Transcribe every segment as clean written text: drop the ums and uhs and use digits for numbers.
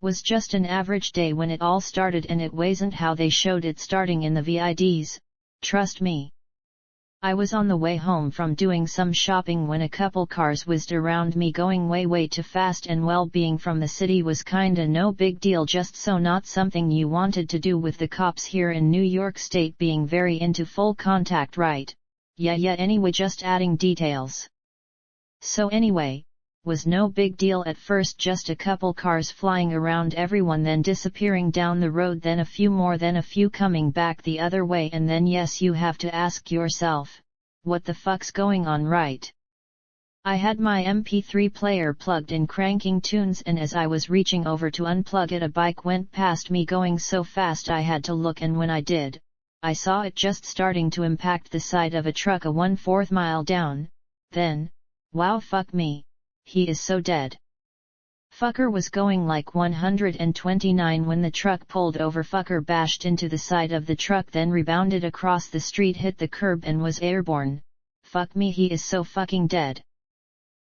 Was just an average day when it all started, and it wasn't how they showed it starting in the VIDs, trust me. I was on the way home from doing some shopping when a couple cars whizzed around me going way too fast, and well, being from the city was kinda no big deal, just so not something you wanted to do with the cops here in New York State being very into full contact, right? Yeah, anyway, just adding details. So anyway, was no big deal at first, just a couple cars flying around everyone, then disappearing down the road, then a few more, then a few coming back the other way, and then yes, you have to ask yourself, what the fuck's going on, right? I had my MP3 player plugged in cranking tunes, and as I was reaching over to unplug it, a bike went past me going so fast I had to look, and when I did, I saw it just starting to impact the side of a truck a 1/4 mile down. Then, wow, fuck me. He is so dead. Fucker was going like 129 when the truck pulled over. Fucker bashed into the side of the truck, then rebounded across the street, hit the curb, and was airborne. Fuck me, he is so fucking dead.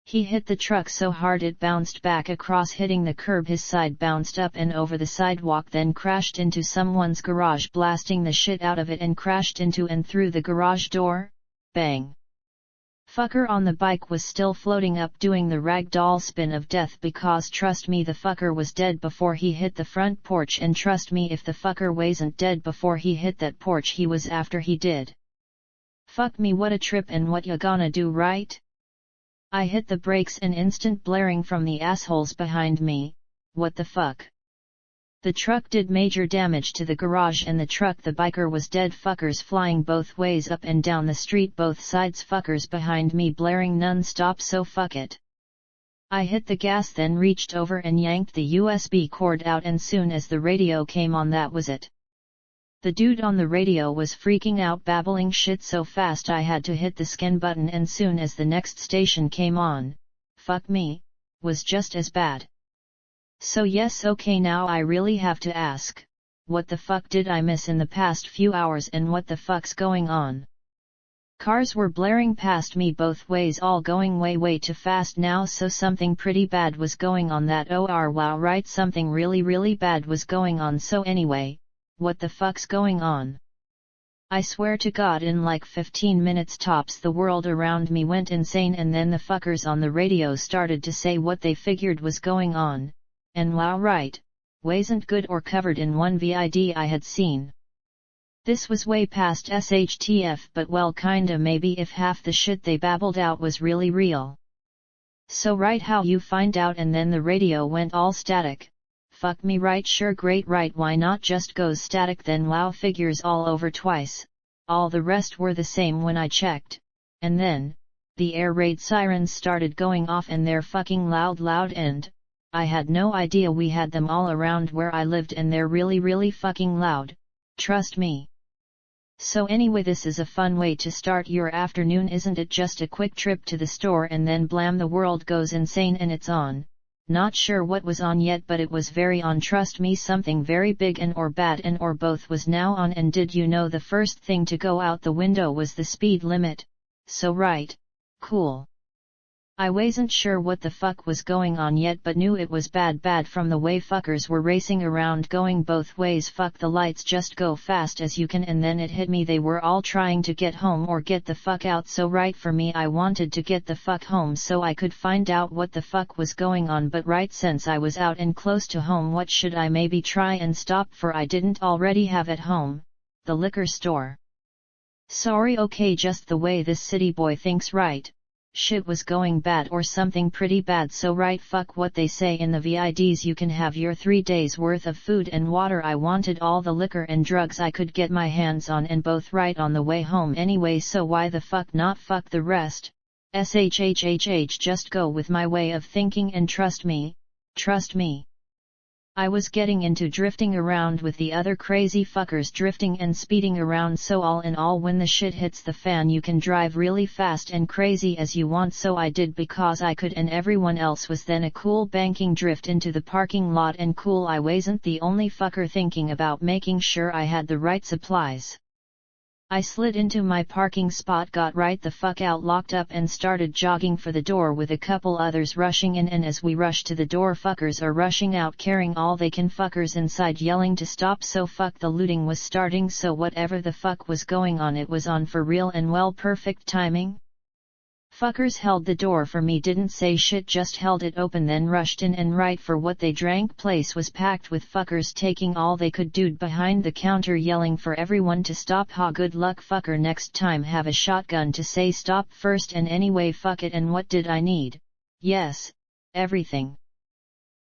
He hit the truck so hard it bounced back across, hitting the curb. His side bounced up and over the sidewalk, then crashed into someone's garage, blasting the shit out of it, and crashed into and through the garage door. Bang. Fucker on the bike was still floating up, doing the ragdoll spin of death, because trust me, the fucker was dead before he hit the front porch, and trust me, if the fucker wasn't dead before he hit that porch, he was after he did. Fuck me, what a trip, and what ya gonna do, right? I hit the brakes, and instant blaring from the assholes behind me. What the fuck? The truck did major damage to the garage and the truck. The biker was dead. Fuckers flying both ways up and down the street, both sides. Fuckers behind me blaring non-stop, so fuck it. I hit the gas, then reached over and yanked the USB cord out, and soon as the radio came on, that was it. The dude on the radio was freaking out, babbling shit so fast I had to hit the scan button, and soon as the next station came on, fuck me, was just as bad. So yes, okay, now I really have to ask, what the fuck did I miss in the past few hours, and what the fuck's going on? Cars were blaring past me both ways, all going way too fast now, so something pretty bad was going on. That wow, right, something really bad was going on. So anyway, what the fuck's going on? I swear to God, in like 15 minutes tops, the world around me went insane, and then the fuckers on the radio started to say what they figured was going on. And wow, right, wasn't good or covered in one VID I had seen. This was way past SHTF, but well, kinda maybe, if half the shit they babbled out was really real. So right, how you find out? And then the radio went all static. Fuck me, right, sure, great, right, why not just goes static then? Wow, figures all over twice. All the rest were the same when I checked. And then, the air raid sirens started going off, and they're fucking loud, and I had no idea we had them all around where I lived, and they're really fucking loud, trust me. So anyway, this is a fun way to start your afternoon, isn't it? Just a quick trip to the store, and then blam, the world goes insane and it's on. Not sure what was on yet, but it was very on, trust me. Something very big and or bad and or both was now on. And did you know the first thing to go out the window was the speed limit? So right, cool. I wasn't sure what the fuck was going on yet, but knew it was bad from the way fuckers were racing around going both ways. Fuck the lights, just go fast as you can. And then it hit me, they were all trying to get home or get the fuck out. So right, for me, I wanted to get the fuck home so I could find out what the fuck was going on. But right, since I was out and close to home, what should I maybe try and stop for I didn't already have at home? The liquor store. Sorry, okay, just the way this city boy thinks, right? Shit was going bad or something pretty bad. So right, fuck what they say in the VIDs, you can have your 3 days worth of food and water. I wanted all the liquor and drugs I could get my hands on, and both right on the way home anyway, so why the fuck not? Fuck the rest. SHHHH, just go with my way of thinking, and trust me. I was getting into drifting around with the other crazy fuckers drifting and speeding around, so all in all, when the shit hits the fan, you can drive really fast and crazy as you want. So I did, because I could, and everyone else was. Then a cool banking drift into the parking lot, and cool, I wasn't the only fucker thinking about making sure I had the right supplies. I slid into my parking spot, got right the fuck out, locked up and started jogging for the door with a couple others rushing in, and as we rush to the door fuckers are rushing out carrying all they can, fuckers inside yelling to stop, so fuck the looting was starting, so whatever the fuck was going on it was on for real and well, perfect timing. Fuckers held the door for me, didn't say shit, just held it open, then rushed in, and right for what they drank, place was packed with fuckers taking all they could, dude behind the counter yelling for everyone to stop. Ha, good luck fucker, next time have a shotgun to say stop first, and anyway fuck it, and what did I need? Yes, everything.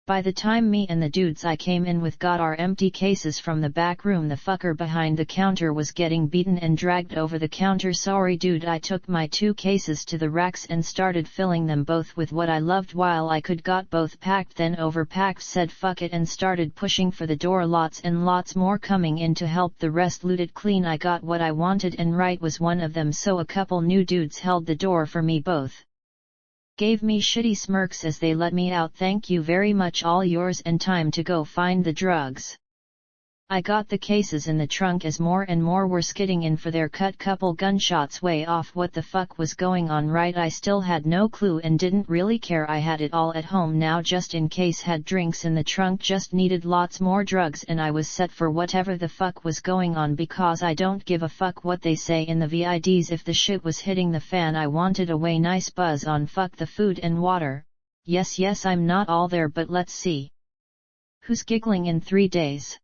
By the time me and the dudes I came in with got our empty cases from the back room, the fucker behind the counter was getting beaten and dragged over the counter. Sorry dude, I took my 2 cases to the racks and started filling them both with what I loved while I could, got both packed then overpacked, said fuck it and started pushing for the door, lots and lots more coming in to help, the rest looted clean. I got what I wanted and right was one of them, so a couple new dudes held the door for me, both gave me shitty smirks as they let me out. Thank you very much, all yours, and time to go find the drugs. I got the cases in the trunk as more and more were skidding in for their cut, couple gunshots way off. What the fuck was going on, right? I still had no clue and didn't really care. I had it all at home now just in case, had drinks in the trunk, just needed lots more drugs, and I was set for whatever the fuck was going on, because I don't give a fuck what they say in the VIDs. If the shit was hitting the fan, I wanted a way nice buzz on. Fuck the food and water. Yes, I'm not all there, but let's see who's giggling in 3 days.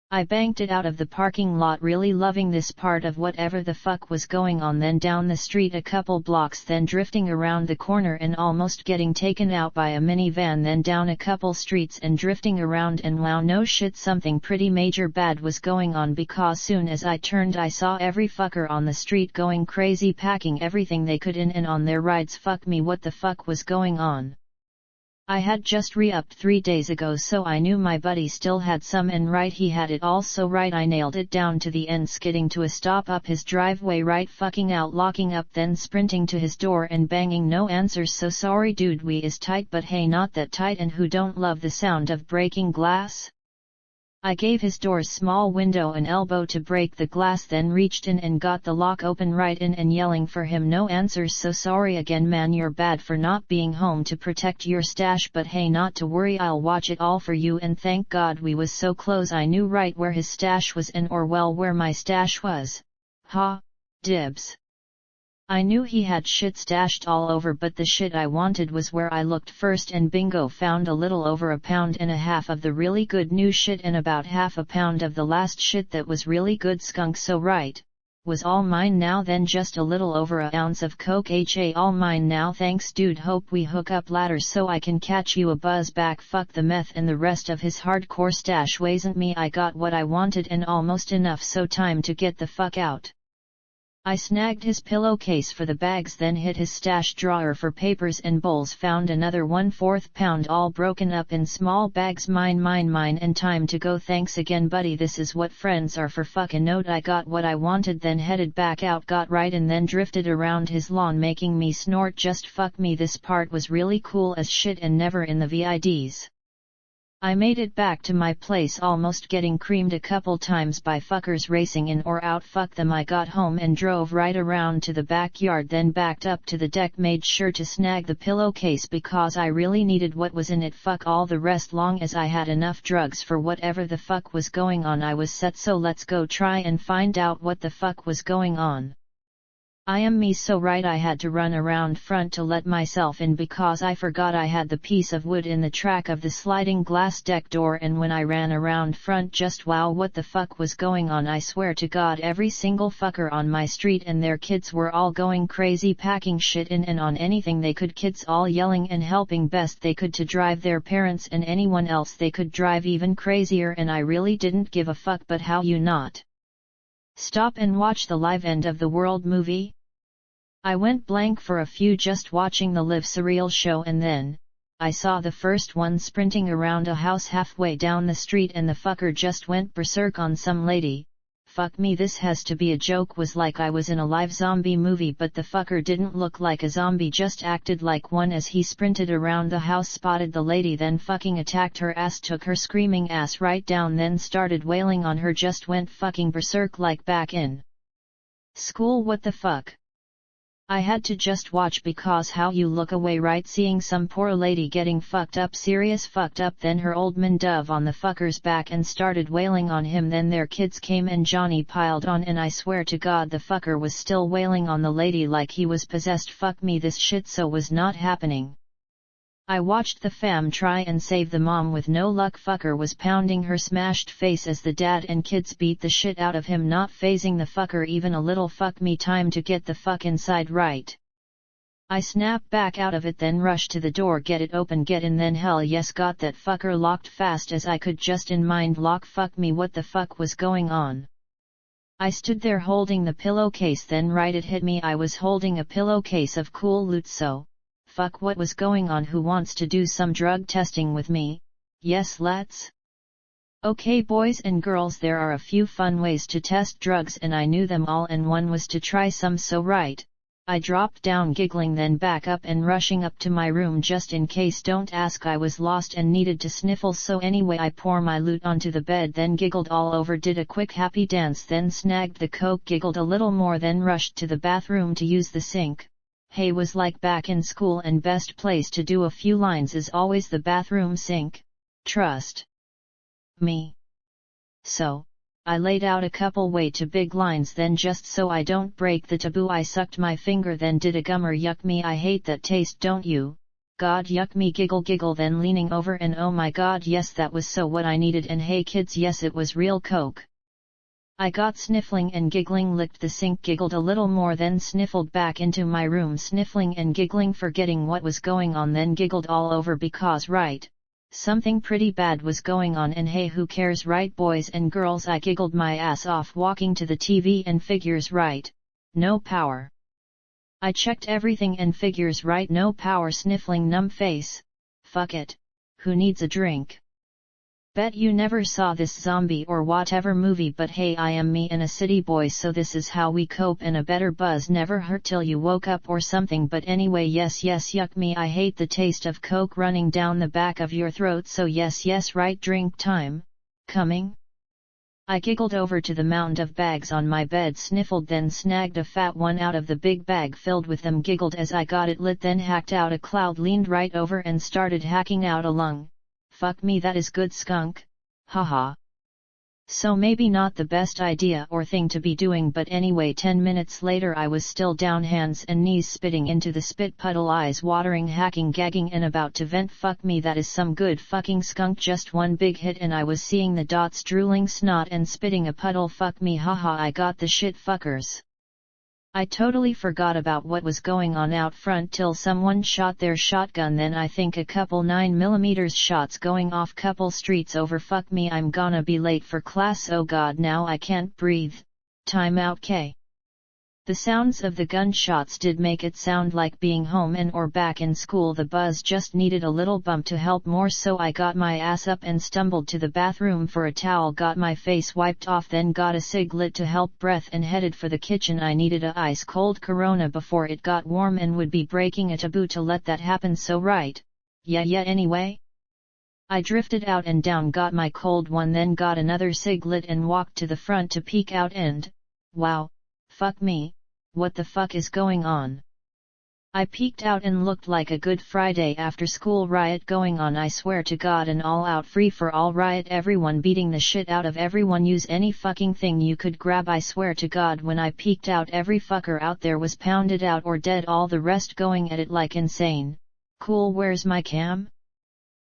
I banked it out of the parking lot, really loving this part of whatever the fuck was going on, then down the street a couple blocks, then drifting around the corner and almost getting taken out by a minivan, then down a couple streets and drifting around, and wow, no shit, something pretty major bad was going on, because soon as I turned I saw every fucker on the street going crazy, packing everything they could in and on their rides. Fuck me, what the fuck was going on? I had just re-upped 3 days ago, so I knew my buddy still had some, and right, he had it all, so right, I nailed it down to the end, skidding to a stop up his driveway, right fucking out, locking up, then sprinting to his door and banging. No answers, so sorry dude, we is tight, but hey, not that tight, and who don't love the sound of breaking glass? I gave his door's small window an elbow to break the glass, then reached in and got the lock open right in, and yelling for him. No answers, so sorry again man, you're bad for not being home to protect your stash, but hey, not to worry, I'll watch it all for you. And thank God we was so close, I knew right where his stash was, and or well, where my stash was. Ha, dibs. I knew he had shit stashed all over, but the shit I wanted was where I looked first, and bingo, found a little over 1.5 pounds of the really good new shit and about half a pound of the last shit that was really good skunk. So right, was all mine now. Then just a little over 1 ounce of coke, all mine now. Thanks dude, hope we hook up later so I can catch you a buzz back. Fuck the meth and the rest of his hardcore stash, wasn't me. I got what I wanted and almost enough, so time to get the fuck out. I snagged his pillowcase for the bags, then hit his stash drawer for papers and bowls, found another 1/4 pound all broken up in small bags. Mine, and time to go. Thanks again buddy, this is what friends are for. Fucking note, I got what I wanted, then headed back out, got right, and then drifted around his lawn making me snort. Just fuck me, this part was really cool as shit and never in the VIDs. I made it back to my place almost getting creamed a couple times by fuckers racing in or out. Fuck them. I got home and drove right around to the backyard, then backed up to the deck, made sure to snag the pillowcase because I really needed what was in it. Fuck all the rest, long as I had enough drugs for whatever the fuck was going on I was set, so let's go try and find out what the fuck was going on. I am me, so right, I had to run around front to let myself in because I forgot I had the piece of wood in the track of the sliding glass deck door, and when I ran around front, just wow, what the fuck was going on? I swear to God, every single fucker on my street and their kids were all going crazy, packing shit in and on anything they could, kids all yelling and helping best they could to drive their parents and anyone else they could drive even crazier, and I really didn't give a fuck. But how you not stop and watch the live end of the world movie? I went blank for a few just watching the live surreal show, and then I saw the first one sprinting around a house halfway down the street, and the fucker just went berserk on some lady. Fuck me, this has to be a joke. Was like I was in a live zombie movie, but the fucker didn't look like a zombie, just acted like one as he sprinted around the house, spotted the lady, then fucking attacked her ass, took her screaming ass right down, then started wailing on her, just went fucking berserk like back in School, what the fuck? I had to just watch because how you look away right seeing some poor lady getting fucked up, serious fucked up, then her old man dove on the fucker's back and started wailing on him, then their kids came and Johnny piled on, and I swear to God the fucker was still wailing on the lady like he was possessed. Fuck me, this shit so was not happening. I watched the fam try and save the mom with no luck. Fucker was pounding her smashed face as the dad and kids beat the shit out of him, not phasing the fucker even a little. Fuck me, time to get the fuck inside, right? I snapped back out of it, then rushed to the door, get it open, get in, then hell yes got that fucker locked fast as I could, just in mind lock. Fuck me, what the fuck was going on? I stood there holding the pillowcase, then right it hit me, I was holding a pillowcase of cool loot. So fuck, what was going on? Who wants to do some drug testing with me? Yes, let's. Okay boys and girls, there are a few fun ways to test drugs and I knew them all, and one was to try some, so right. I dropped down giggling, then back up and rushing up to my room just in case. Don't ask, I was lost and needed to sniffle, so anyway I pour my loot onto the bed, then giggled all over, did a quick happy dance, then snagged the coke, giggled a little more, then rushed to the bathroom to use the sink. Hey, was like back in school, and best place to do a few lines is always the bathroom sink. Trust me. So, I laid out a couple way too big lines, then just so I don't break the taboo I sucked my finger, then did a gummer. Yuck me, I hate that taste, don't you? God, yuck me, giggle giggle, then leaning over and oh my God, yes that was so what I needed, and hey kids, yes it was real coke. I got sniffling and giggling, licked the sink, giggled a little more, then sniffled back into my room, sniffling and giggling, forgetting what was going on, then giggled all over because right, something pretty bad was going on, and hey who cares, right boys and girls? I giggled my ass off walking to the TV and figures right, no power. I checked everything and figures right, no power, sniffling, numb face. Fuck it, who needs a drink? Bet you never saw this zombie or whatever movie, but hey, I am me and a city boy, so this is how we cope, and a better buzz never hurt till you woke up or something. But anyway, yes yuck me, I hate the taste of coke running down the back of your throat, so yes right, drink time coming. I giggled over to the mound of bags on my bed, sniffled, then snagged a fat one out of the big bag filled with them, giggled as I got it lit, then hacked out a cloud, leaned right over and started hacking out a lung. Fuck me, that is good skunk, haha. So maybe not the best idea or thing to be doing, but anyway 10 minutes later I was still down, hands and knees, spitting into the spit puddle, eyes watering, hacking, gagging and about to vent. Fuck me, that is some good fucking skunk, just one big hit and I was seeing the dots, drooling snot and spitting a puddle. Fuck me, haha, I got the shit, fuckers. I totally forgot about what was going on out front till someone shot their shotgun, then I think a couple 9mm shots going off couple streets over. Fuck me, I'm gonna be late for class, oh God, now I can't breathe. Time out. K. The sounds of the gunshots did make it sound like being home and or back in school. The buzz just needed a little bump to help more, so I got my ass up and stumbled to the bathroom for a towel, got my face wiped off, then got a cig lit to help breath and headed for the kitchen. I needed a ice cold Corona before it got warm and would be breaking a taboo to let that happen, so right. Yeah anyway. I drifted out and down, got my cold one, then got another cig lit and walked to the front to peek out and, wow, fuck me. What the fuck is going on? I peeked out and looked like a good Friday after school riot going on. I swear to God, an all out free for all riot, everyone beating the shit out of everyone, use any fucking thing you could grab. I swear to God, when I peeked out every fucker out there was pounded out or dead, all the rest going at it like insane. Cool, where's my cam?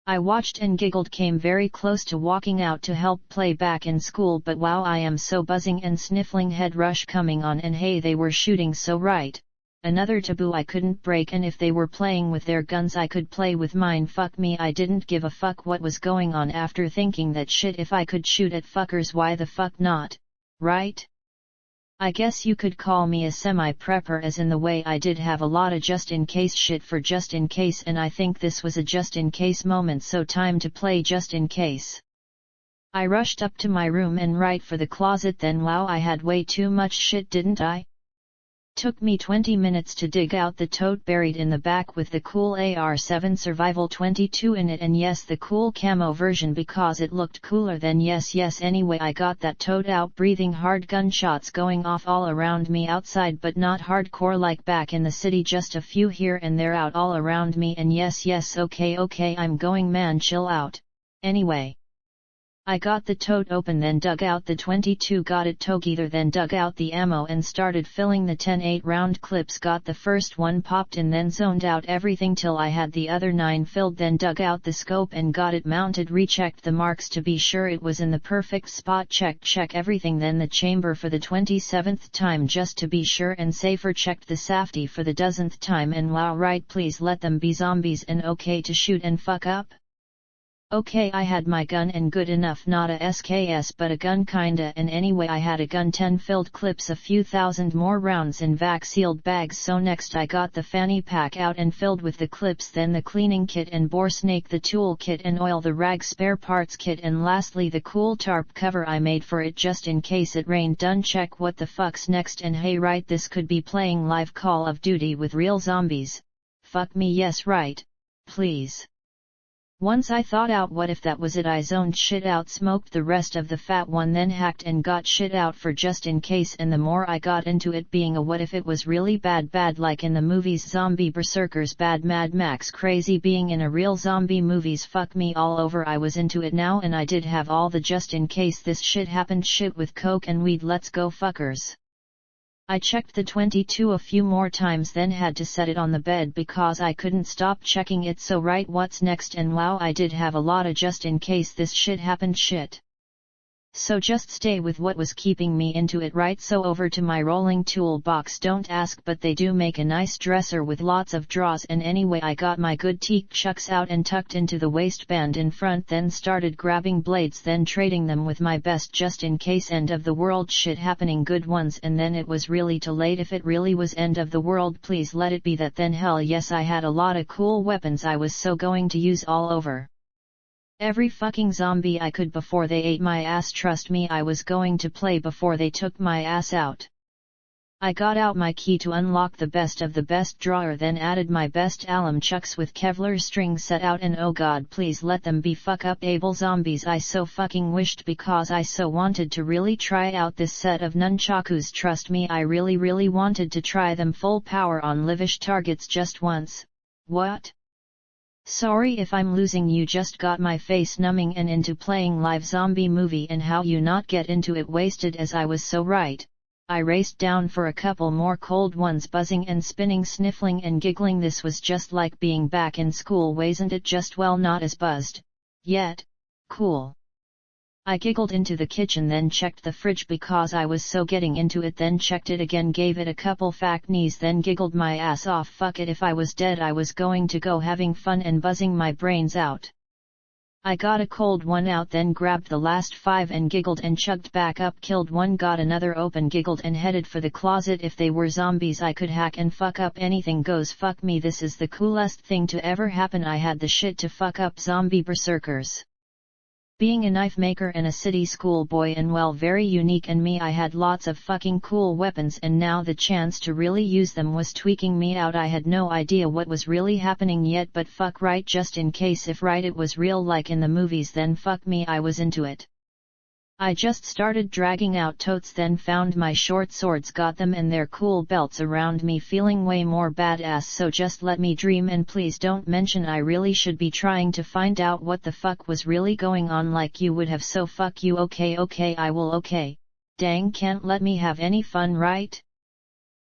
I watched and giggled, came very close to walking out to help play back in school, but wow, I am so buzzing and sniffling, head rush coming on, and hey, they were shooting, so right. Another taboo I couldn't break, and if they were playing with their guns I could play with mine. Fuck me, I didn't give a fuck what was going on after thinking that shit, if I could shoot at fuckers, why the fuck not, right? I guess you could call me a semi-prepper, as in the way I did have a lot of just-in-case shit for just in case, and I think this was a just-in-case moment, so time to play just in case. I rushed up to my room and right for the closet, then wow, I had way too much shit, didn't I? Took me 20 minutes to dig out the tote buried in the back with the cool AR-7 Survival 22 in it, and yes, the cool camo version because it looked cooler than yes anyway. I got that tote out, breathing hard, gunshots going off all around me outside, but not hardcore like back in the city, just a few here and there out all around me, and yes okay I'm going, man, chill out. Anyway, I got the tote open, then dug out the 22, got it together, then dug out the ammo and started filling the 10 8-round clips, got the first one popped in, then zoned out everything till I had the other 9 filled, then dug out the scope and got it mounted, rechecked the marks to be sure it was in the perfect spot, check everything, then the chamber for the 27th time just to be sure and safer, checked the safety for the dozenth time, and wow, right, please let them be zombies and okay to shoot and fuck up. Okay, I had my gun and good enough, not a SKS but a gun kinda, and anyway I had a gun, 10 filled clips, a few thousand more rounds in vac sealed bags. So next I got the fanny pack out and filled with the clips, then the cleaning kit and bore snake, the tool kit and oil, the rag spare parts kit, and lastly the cool tarp cover I made for it just in case it rained. Done. Check what the fuck's next, and hey right, this could be playing live Call of Duty with real zombies. Fuck me, yes right, please. Once I thought out what if that was it, I zoned shit out, smoked the rest of the fat one, then hacked and got shit out for just in case, and the more I got into it being a what if it was really bad like in the movies, zombie berserkers, bad, Mad Max crazy, being in a real zombie movies, fuck me all over. I was into it now, and I did have all the just in case this shit happened shit with coke and weed. Let's go fuckers. I checked the 22 a few more times, then had to set it on the bed because I couldn't stop checking it. So right, what's next? And wow, I did have a lot of just in case this shit happened shit. So just stay with what was keeping me into it, right? So over to my rolling tool box. Don't ask, but they do make a nice dresser with lots of drawers, and anyway I got my good teak chucks out and tucked into the waistband in front, then started grabbing blades, then trading them with my best just in case end of the world shit happening good ones, and then it was really too late. If it really was end of the world, please let it be that, then hell yes, I had a lot of cool weapons I was so going to use all over every fucking zombie I could before they ate my ass. Trust me, I was going to play before they took my ass out. I got out my key to unlock the best of the best drawer, then added my best alum chucks with Kevlar string set out, and oh god, please let them be fuck up able zombies. I so fucking wished, because I so wanted to really try out this set of nunchakus. Trust me, I really wanted to try them full power on livish targets just once. What? Sorry if I'm losing you, just got my face numbing and into playing live zombie movie, and how you not get into it wasted as I was so right. I raced down for a couple more cold ones, buzzing and spinning, sniffling and giggling. This was just like being back in school, wasn't it? Just well, not as buzzed yet. Cool. I giggled into the kitchen, then checked the fridge because I was so getting into it, then checked it again, gave it a couple fact knees, then giggled my ass off. Fuck it, if I was dead I was going to go having fun and buzzing my brains out. I got a cold one out, then grabbed the last 5 and giggled and chugged back up, killed one, got another open, giggled and headed for the closet. If they were zombies I could hack and fuck up anything goes. Fuck me, this is the coolest thing to ever happen. I had the shit to fuck up zombie berserkers. Being a knife maker and a city schoolboy, and well, very unique in me, I had lots of fucking cool weapons, and now the chance to really use them was tweaking me out. I had no idea what was really happening yet, but fuck right, just in case if right it was real like in the movies, then fuck me, I was into it. I just started dragging out totes, then found my short swords, got them and their cool belts around me, feeling way more badass. So just let me dream, and please don't mention I really should be trying to find out what the fuck was really going on like you would have. So fuck you. Okay, I will. Okay. Dang, can't let me have any fun, right?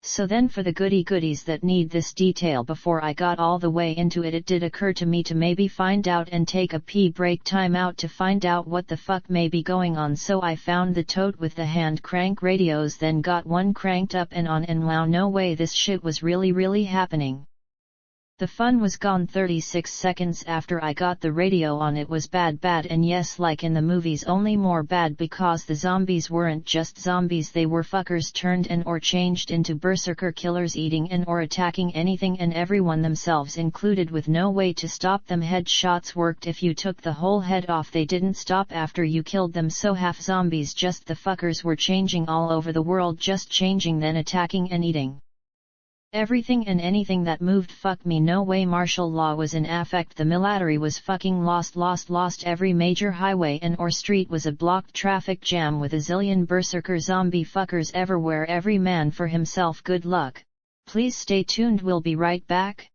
So then for the goodies that need this detail, before I got all the way into it, it did occur to me to maybe find out and take a pee break time out to find out what the fuck may be going on. So I found the tote with the hand crank radios, then got one cranked up and on, and wow, no way, this shit was really happening. The fun was gone 36 seconds after I got the radio on. It was bad, and yes, like in the movies, only more bad, because the zombies weren't just zombies, they were fuckers turned and or changed into berserker killers, eating and or attacking anything and everyone, themselves included, with no way to stop them. Headshots worked if you took the whole head off, they didn't stop after you killed them. So half zombies, just the fuckers were changing all over the world, just changing then attacking and eating. Everything and anything that moved, fuck me, no way. Martial law was in effect, the military was fucking lost. Every major highway and or street was a blocked traffic jam with a zillion berserker zombie fuckers everywhere. Every man for himself. Good luck. Please stay tuned, we'll be right back.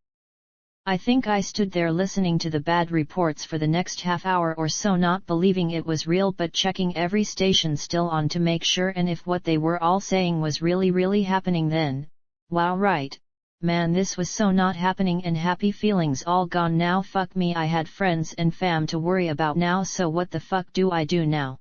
I think I stood there listening to the bad reports for the next half hour or so, not believing it was real but checking every station still on to make sure and if what they were all saying was really happening. Then, wow, right, man, this was so not happening, and happy feelings all gone now. Fuck me, I had friends and fam to worry about now, so what the fuck do I do now?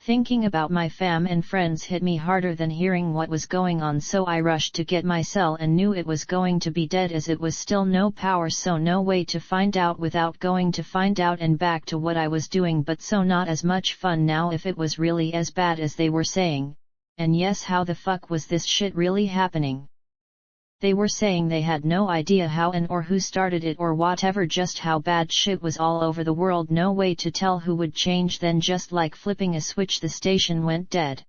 Thinking about my fam and friends hit me harder than hearing what was going on, so I rushed to get my cell and knew it was going to be dead as it was still no power, so no way to find out without going to find out and back to what I was doing, but so not as much fun now if it was really as bad as they were saying. And yes, how the fuck was this shit really happening? They were saying they had no idea how and or who started it or whatever, just how bad shit was all over the world. No way to tell who would change, then just like flipping a switch the station went dead.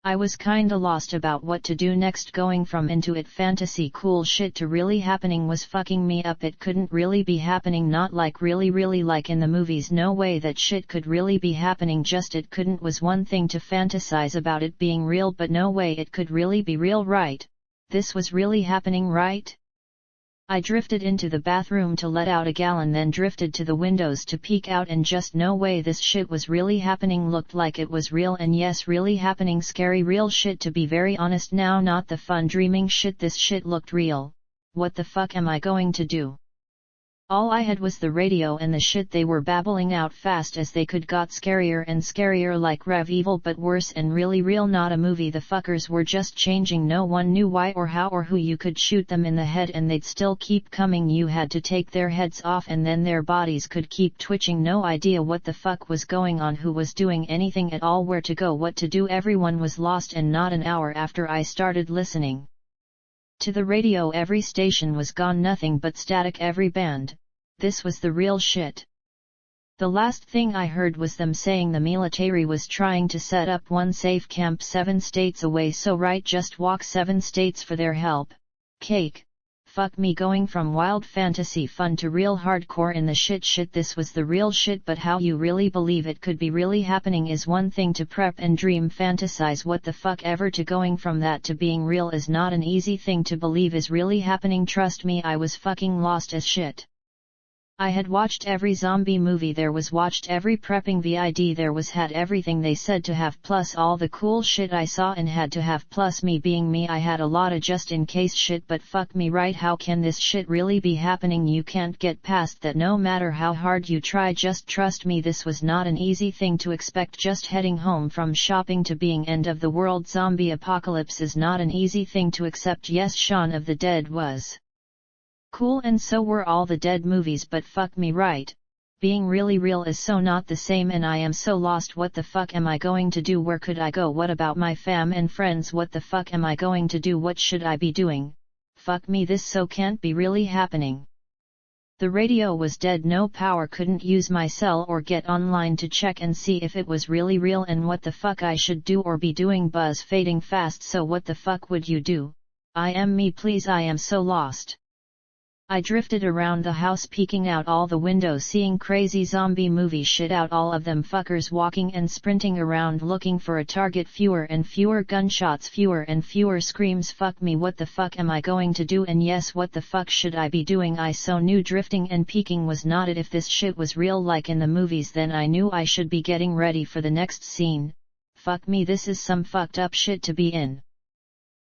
I was kinda lost about what to do next. Going from into it fantasy cool shit to really happening was fucking me up. It couldn't really be happening, not like really like in the movies. No way that shit could really be happening, just it couldn't. Was one thing to fantasize about it being real, but no way it could really be real, right? This was really happening, right? I drifted into the bathroom to let out a gallon, then drifted to the windows to peek out, and just no way this shit was really happening. Looked like it was real, and yes, really happening. Scary real shit, to be very honest now, not the fun dreaming shit. This shit looked real. What the fuck am I going to do? All I had was the radio and the shit they were babbling out fast as they could. Got scarier and scarier, like Rev Evil, but worse and really real, not a movie. The fuckers were just changing. No one knew why or how or who. You could shoot them in the head and they'd still keep coming. You had to take their heads off and then their bodies could keep twitching. No idea what the fuck was going on, who was doing anything at all, where to go, what to do. Everyone was lost, and not an hour after I started listening to the radio, every station was gone, nothing but static. Every band. This was the real shit. The last thing I heard was them saying the military was trying to set up one safe camp 7 states away, so right, just walk 7 states for their help. Cake. Fuck me, going from wild fantasy fun to real hardcore in the shit. This was the real shit, but how you really believe it could be really happening is one thing. To prep and dream fantasize what the fuck ever, to going from that to being real is not an easy thing to believe is really happening. Trust me, I was fucking lost as shit. I had watched every zombie movie there was, watched every prepping vid there was, had everything they said to have, plus all the cool shit I saw and had to have, plus me being me, I had a lot of just in case shit. But fuck me, right, how can this shit really be happening? You can't get past that no matter how hard you try. Just trust me, this was not an easy thing to expect. Just heading home from shopping to being end of the world zombie apocalypse is not an easy thing to accept. Yes, Shaun of the Dead was cool and so were all the Dead movies, but fuck me, right, being really real is so not the same, and I am so lost. What the fuck am I going to do? Where could I go? What about my fam and friends? What the fuck am I going to do? What should I be doing? Fuck me, this so can't be really happening. The radio was dead, no power, couldn't use my cell or get online to check and see if it was really real and what the fuck I should do or be doing. Buzz fading fast, so what the fuck would you do? I am me, please, I am so lost. I drifted around the house peeking out all the windows, seeing crazy zombie movie shit out, all of them fuckers walking and sprinting around looking for a target. Fewer and fewer gunshots, fewer and fewer screams. Fuck me, what the fuck am I going to do? And yes, what the fuck should I be doing? I so knew drifting and peeking was not it. If this shit was real like in the movies, then I knew I should be getting ready for the next scene. Fuck me, this is some fucked up shit to be in.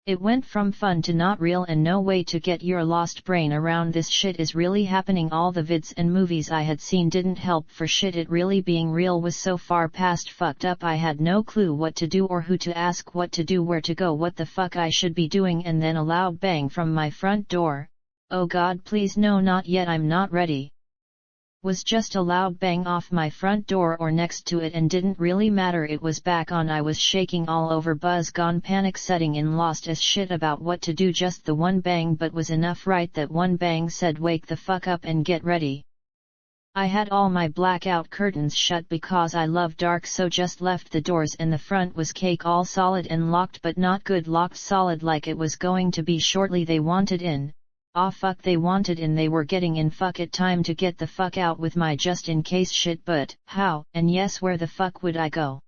It went from fun to not real, and no way to get your lost brain around this shit is really happening. All the vids and movies I had seen didn't help for shit. It really being real was so far past fucked up. I had no clue what to do or who to ask, what to do, where to go, what the fuck I should be doing. And then a loud bang from my front door. Oh God, please no, not yet, I'm not ready. Was just a loud bang off my front door or next to it, and didn't really matter, it was back on. I was shaking all over, buzz gone, panic setting in, lost as shit about what to do. Just the one bang, but was enough, right? That one bang said wake the fuck up and get ready. I had all my blackout curtains shut because I love dark, so just left the doors and the front was cake all solid and locked, but not good locked solid like it was going to be shortly. They wanted in. Ah fuck, they wanted in, they were getting in. Fuck it, time to get the fuck out with my just in case shit. But how, and yes, where the fuck would I go?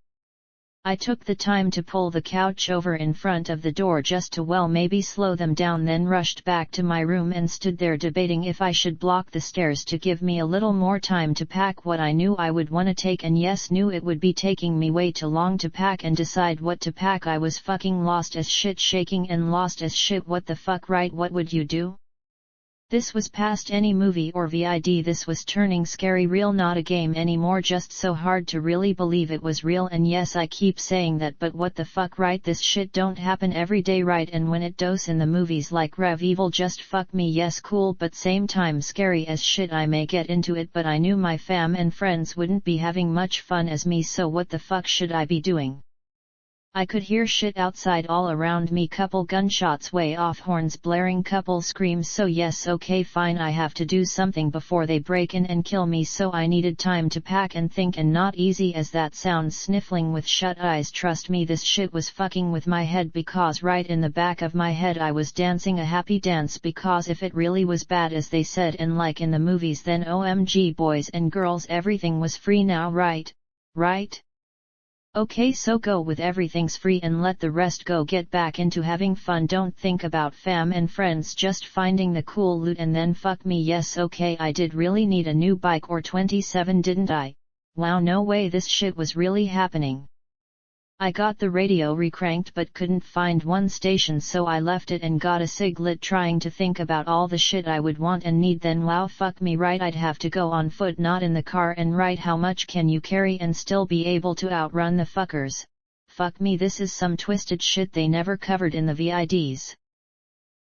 I took the time to pull the couch over in front of the door just to maybe slow them down, then rushed back to my room and stood there debating if I should block the stairs to give me a little more time to pack what I knew I would wanna take, and yes, knew it would be taking me way too long to pack and decide what to pack. I was fucking lost as shit, shaking and lost as shit. What the fuck, right? What would you do? This was past any movie or VID. This was turning scary real, not a game anymore, just so hard to really believe it was real. And yes, I keep saying that, but what the fuck, right? This shit don't happen every day, right? And when it does in the movies like Rev Evil, just fuck me, yes, cool, but same time scary as shit. I may get into it, but I knew my fam and friends wouldn't be having much fun as me, so what the fuck should I be doing? I could hear shit outside all around me, couple gunshots way off, horns blaring, couple screams. So yes, okay fine, I have to do something before they break in and kill me, so I needed time to pack and think, and not easy as that sounds, sniffling with shut eyes. Trust me, this shit was fucking with my head, because right in the back of my head I was dancing a happy dance, because if it really was bad as they said and like in the movies, then OMG boys and girls, everything was free now, right? Right? Okay, so go with everything's free and let the rest go, get back into having fun. Don't think about fam and friends, just finding the cool loot and then fuck me. Yes, okay, I did really need a new bike or 27, didn't I? Wow, no way, this shit was really happening. I got the radio recranked but couldn't find one station, so I left it and got a cig lit, trying to think about all the shit I would want and need. Then wow, fuck me, right, I'd have to go on foot, not in the car, and right, how much can you carry and still be able to outrun the fuckers? Fuck me, this is some twisted shit they never covered in the VIDs.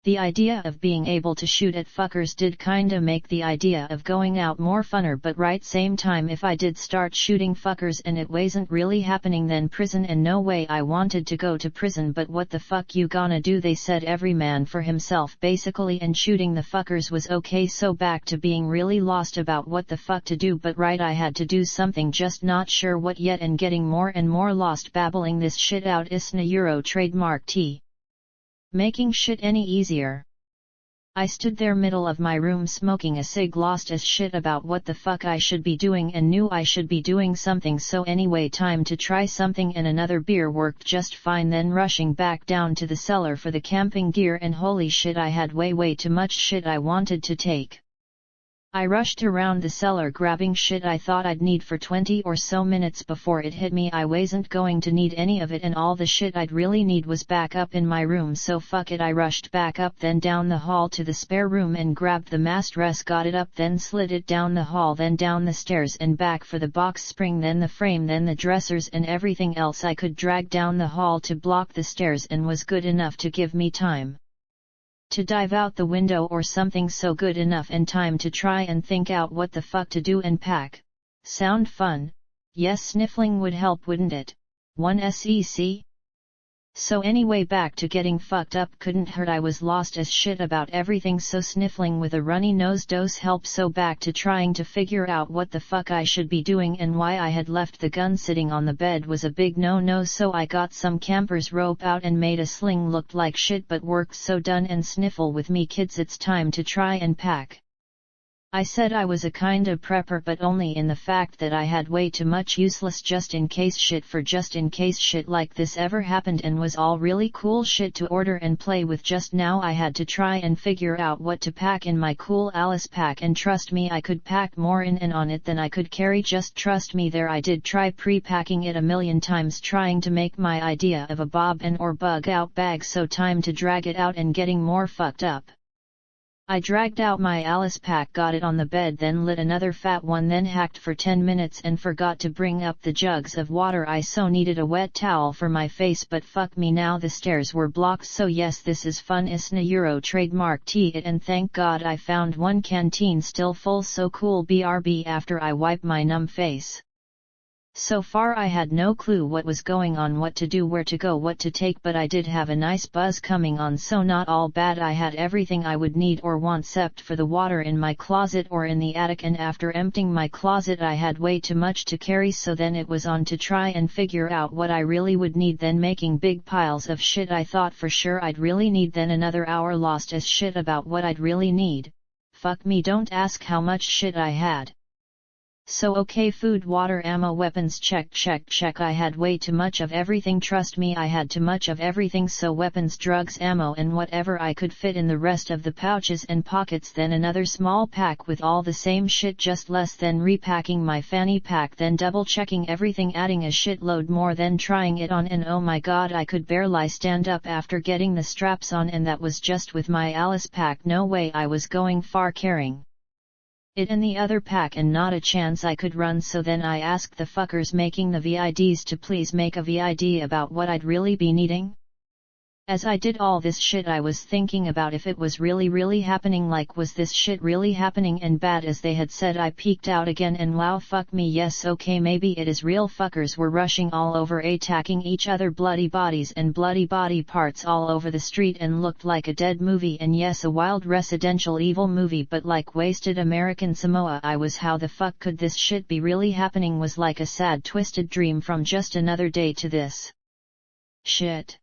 The idea of being able to shoot at fuckers did kinda make the idea of going out more funner, but right same time, if I did start shooting fuckers and it wasn't really happening, then prison, and no way I wanted to go to prison. But what the fuck you gonna do? They said every man for himself basically, and shooting the fuckers was okay, so back to being really lost about what the fuck to do. But right, I had to do something, just not sure what yet, and getting more and more lost, babbling this shit out. Isna Euro trademark T. Making shit any easier. I stood there middle of my room smoking a cig, lost as shit about what the fuck I should be doing, and knew I should be doing something. So anyway, time to try something, and another beer worked just fine. Then rushing back down to the cellar for the camping gear, and holy shit, I had way too much shit I wanted to take. I rushed around the cellar grabbing shit I thought I'd need for 20 or so minutes before it hit me I wasn't going to need any of it, and all the shit I'd really need was back up in my room, so fuck it, I rushed back up, then down the hall to the spare room and grabbed the mattress, got it up, then slid it down the hall, then down the stairs and back for the box spring, then the frame, then the dressers and everything else I could drag down the hall to block the stairs, and was good enough to give me time to dive out the window or something, so good enough and time to try and think out what the fuck to do and pack. Sound fun? Yes, sniffling would help, wouldn't it? 1sec? So anyway, back to getting fucked up couldn't hurt. I was lost as shit about everything, so sniffling with a runny nose does help. So back to trying to figure out what the fuck I should be doing, and why I had left the gun sitting on the bed was a big no-no. So I got some camper's rope out and made a sling. Looked like shit but worked, so done and sniffle with me, kids, it's time to try and pack. I said I was a kind of prepper, but only in the fact that I had way too much useless just in case shit for just in case shit like this ever happened, and was all really cool shit to order and play with. Just now I had to try and figure out what to pack in my cool Alice pack, and trust me, I could pack more in and on it than I could carry, just trust me there. I did try pre-packing it a million times, trying to make my idea of a bob and or bug out bag, so time to drag it out and getting more fucked up. I dragged out my Alice pack, got it on the bed, then lit another fat one, then hacked for 10 minutes and forgot to bring up the jugs of water. I so needed a wet towel for my face, but fuck me, now the stairs were blocked. So yes, this is fun. Isna Euro trademark T it, and thank God I found one canteen still full, so cool BRB after I wipe my numb face. So far I had no clue what was going on, what to do, where to go, what to take, but I did have a nice buzz coming on, so not all bad. I had everything I would need or want except for the water in my closet or in the attic, and after emptying my closet I had way too much to carry, so then it was on to try and figure out what I really would need, then making big piles of shit I thought for sure I'd really need, then another hour lost as shit about what I'd really need. Fuck me, don't ask how much shit I had. So okay, food, water, ammo, weapons, check. I had way too much of everything, trust me, I had too much of everything, so weapons, drugs, ammo and whatever I could fit in the rest of the pouches and pockets, then another small pack with all the same shit, just less, then repacking my fanny pack, then double checking everything, adding a shitload more, then trying it on, and oh my god, I could barely stand up after getting the straps on, and that was just with my Alice pack. No way I was going far carrying it in the other pack, and not a chance I could run. So then I asked the fuckers making the VIDs to please make a VID about what I'd really be needing. As I did all this shit I was thinking about if it was really happening, like was this shit really happening and bad as they had said. I peeked out again and wow, fuck me, yes okay, maybe it is real. Fuckers were rushing all over, attacking each other, bloody bodies and bloody body parts all over the street, and looked like a dead movie, and yes, a wild residential evil movie, but like wasted American Samoa. I was, how the fuck could this shit be really happening? Was like a sad twisted dream from just another day to this shit.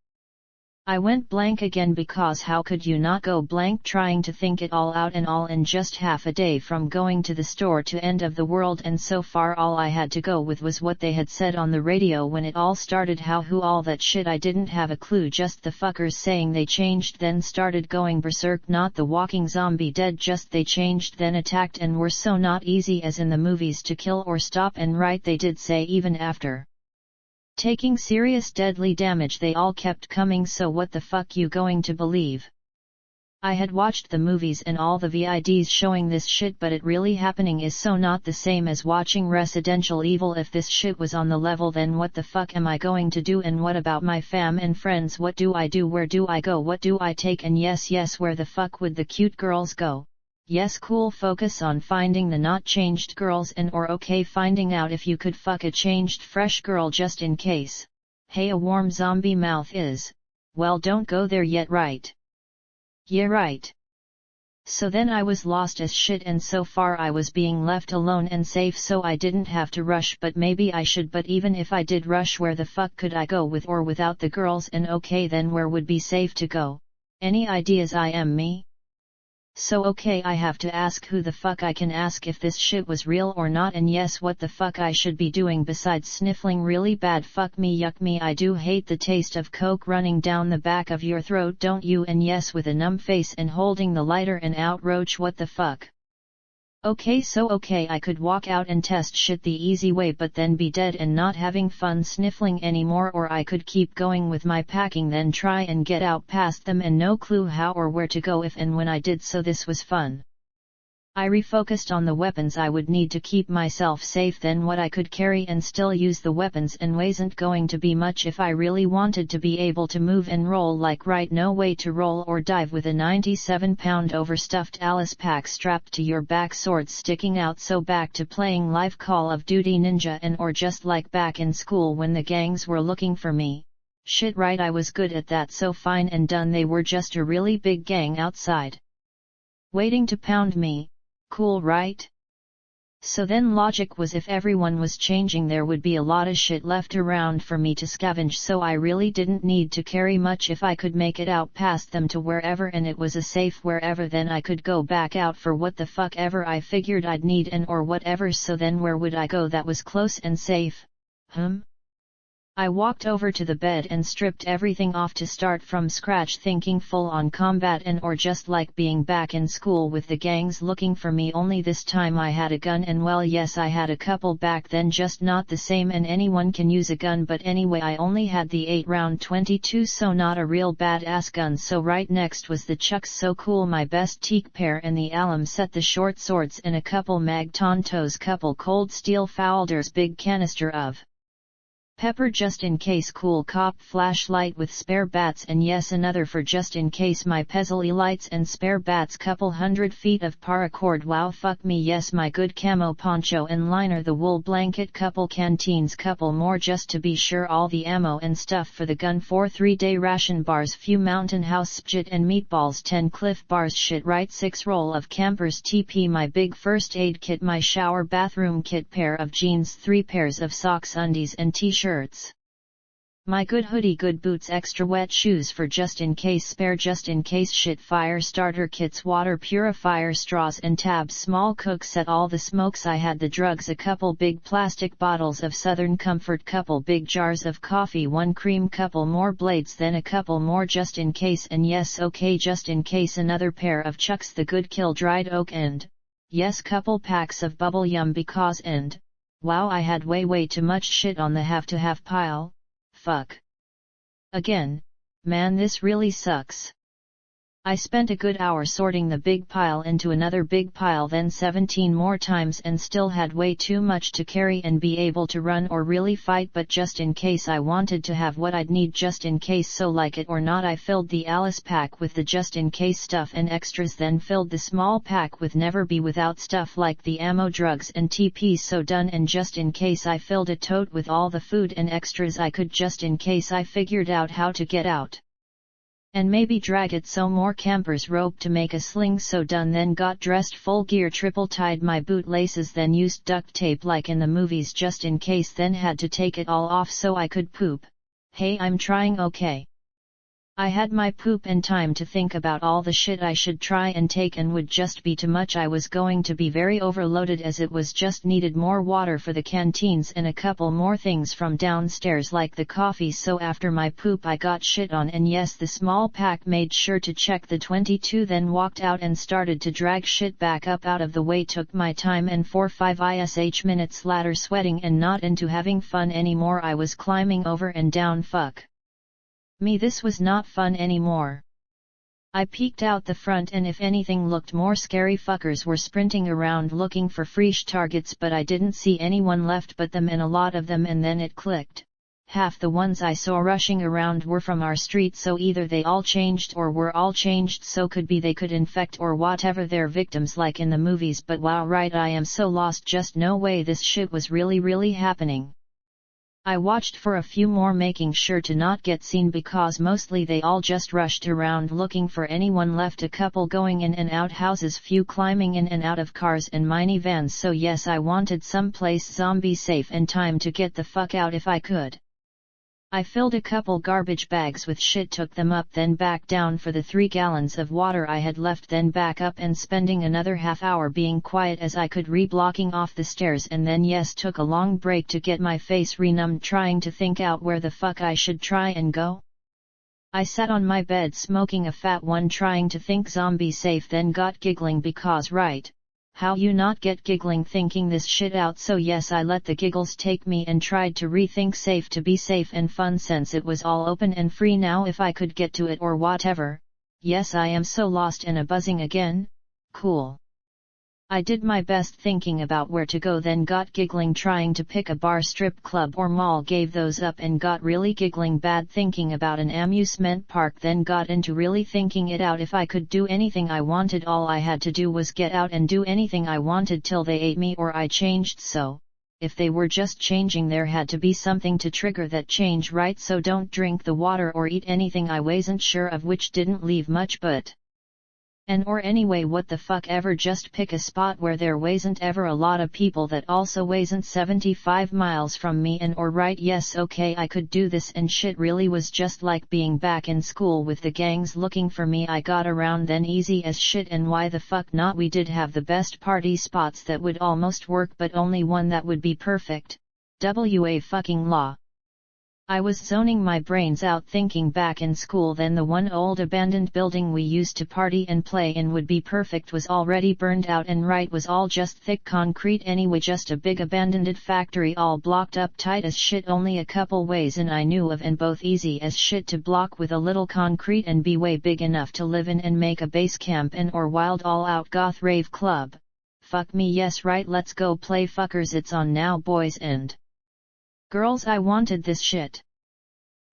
I went blank again, because how could you not go blank trying to think it all out, and all in just half a day from going to the store to end of the world. And so far all I had to go with was what they had said on the radio when it all started, how, who, all that shit. I didn't have a clue, just the fuckers saying they changed, then started going berserk, not the walking zombie dead, just they changed, then attacked, and were so not easy as in the movies to kill or stop. And right, they did say even after taking serious deadly damage they all kept coming, so what the fuck you going to believe? I had watched the movies and all the VIDs showing this shit, but it really happening is so not the same as watching Residential Evil. If this shit was on the level, then what the fuck am I going to do? And what about my fam and friends? What do I do? Where do I go? What do I take? And yes, where the fuck would the cute girls go? Yes, cool, focus on finding the not changed girls, and or okay, finding out if you could fuck a changed fresh girl just in case. Hey, a warm zombie mouth is, well, don't go there yet, right? Yeah, right. So then I was lost as shit, and so far I was being left alone and safe, so I didn't have to rush, but maybe I should. But even if I did rush, where the fuck could I go with or without the girls? And okay, then where would be safe to go? Any ideas? I am me. So okay, I have to ask who the fuck I can ask if this shit was real or not, and yes, what the fuck I should be doing besides sniffling really bad. Fuck me, yuck me, I do hate the taste of coke running down the back of your throat, don't you? And yes, with a numb face and holding the lighter and outroach, what the fuck? Okay, so okay, I could walk out and test shit the easy way, but then be dead and not having fun sniffling anymore, or I could keep going with my packing, then try and get out past them, and no clue how or where to go if and when I did, so this was fun. I refocused on the weapons I would need to keep myself safe, then what I could carry and still use the weapons, and wasn't going to be much if I really wanted to be able to move and roll, like right, no way to roll or dive with a 97-pound overstuffed Alice pack strapped to your back, swords sticking out. So back to playing live Call of Duty Ninja, and or just like back in school when the gangs were looking for me. Shit, right, I was good at that, so fine and done, they were just a really big gang outside waiting to pound me. Cool, right? So then logic was, if everyone was changing, there would be a lot of shit left around for me to scavenge, so I really didn't need to carry much if I could make it out past them to wherever, and it was a safe wherever, then I could go back out for what the fuck ever I figured I'd need and or whatever. So then where would I go that was close and safe? I walked over to the bed and stripped everything off to start from scratch, thinking full on combat and or just like being back in school with the gangs looking for me, only this time I had a gun. And well, yes, I had a couple back then, just not the same, and anyone can use a gun, but anyway, I only had the 8-round 22, so not a real badass gun. So right next was the Chucks, so cool, my best teak pair, and the alum set, the short swords, and a couple mag tontos, couple cold steel folders, big canister of Pepper just in case, cool cop flashlight with spare bats, and yes, another for just in case, my Paisley lights and spare bats, couple 100 feet of paracord, wow fuck me yes, my good camo poncho and liner, the wool blanket, couple canteens, couple more just to be sure, all the ammo and stuff for the gun, 4 3-day ration bars, few Mountain House spjit and meatballs, 10 Cliff bars, shit right, 6 roll of Campers TP, my big first aid kit, my shower bathroom kit, pair of jeans, 3 pairs of socks, undies and t-shirts, my good hoodie, good boots, extra wet shoes for just in case, spare just in case shit, fire starter kits, water purifier, straws and tabs, small cook set, all the smokes I had, the drugs, a couple big plastic bottles of Southern Comfort, couple big jars of coffee, 1 cream, couple more blades, then a couple more just in case, and yes okay just in case, another pair of Chucks, the good Kill dried oak, and yes, couple packs of bubble yum because and wow, I had way too much shit on the have to have pile. Fuck. Again, man, this really sucks. I spent a good hour sorting the big pile into another big pile, then 17 more times, and still had way too much to carry and be able to run or really fight, but just in case I wanted to have what I'd need just in case, so like it or not I filled the Alice pack with the just in case stuff and extras, then filled the small pack with never be without stuff like the ammo, drugs and TPs, so done, and just in case I filled a tote with all the food and extras I could just in case I figured out how to get out. And maybe drag it, so more campers rope to make a sling, so done, then got dressed full gear, triple tied my boot laces, then used duct tape like in the movies just in case, then had to take it all off so I could poop. Hey, I'm trying, okay. I had my poop and time to think about all the shit I should try and take, and would just be too much. I was going to be very overloaded, as it was just needed more water for the canteens and a couple more things from downstairs like the coffee, so after my poop I got shit on, and yes, the small pack made sure to check the 22, then walked out and started to drag shit back up out of the way, took my time, and 4-5 ish minutes later, sweating and not into having fun anymore, I was climbing over and down. Fuck me, this was not fun anymore. I peeked out the front, and if anything looked more scary, fuckers were sprinting around looking for fresh targets, but I didn't see anyone left but them, and a lot of them, and then it clicked. Half the ones I saw rushing around were from our street, so either they all changed or were all changed, so could be they could infect or whatever their victims like in the movies, but wow, right, I am so lost, just no way this shit was really happening. I watched for a few more, making sure to not get seen, because mostly they all just rushed around looking for anyone left, a couple going in and out houses, few climbing in and out of cars and minivans, so yes, I wanted some place zombie safe and time to get the fuck out if I could. I filled a couple garbage bags with shit, took them up, then back down for the 3 gallons of water I had left, then back up and spending another half hour being quiet as I could, blocking off the stairs, and then yes, took a long break to get my face renumbed, trying to think out where the fuck I should try and go. I sat on my bed smoking a fat one, trying to think zombie safe, then got giggling because right, how you not get giggling thinking this shit out, so yes, I let the giggles take me and tried to rethink safe to be safe and fun, since it was all open and free now if I could get to it or whatever. Yes, I am so lost and a buzzing again. Cool. I did my best thinking about where to go, then got giggling trying to pick a bar, strip club or mall, gave those up and got really giggling bad thinking about an amusement park, then got into really thinking it out. If I could do anything I wanted, all I had to do was get out and do anything I wanted till they ate me or I changed, so if they were just changing, there had to be something to trigger that change, right? So don't drink the water or eat anything I wasn't sure of, which didn't leave much, but or anyway, what the fuck ever, just pick a spot where there wasn't ever a lot of people, that also wasn't 75 miles from me, and or right, yes, okay, I could do this, and shit really was just like being back in school with the gangs looking for me. I got around then easy as shit, and why the fuck not, we did have the best party spots that would almost work, but only one that would be perfect. WA fucking law. I was zoning my brains out thinking back in school, then the one old abandoned building we used to party and play in would be perfect, was already burned out and right, was all just thick concrete anyway, just a big abandoned factory all blocked up tight as shit, only a couple ways in I knew of, and both easy as shit to block with a little concrete and be way big enough to live in and make a base camp in or wild all out goth rave club. Fuck me, yes, right, let's go play fuckers, it's on now boys. And Girls, I wanted this shit.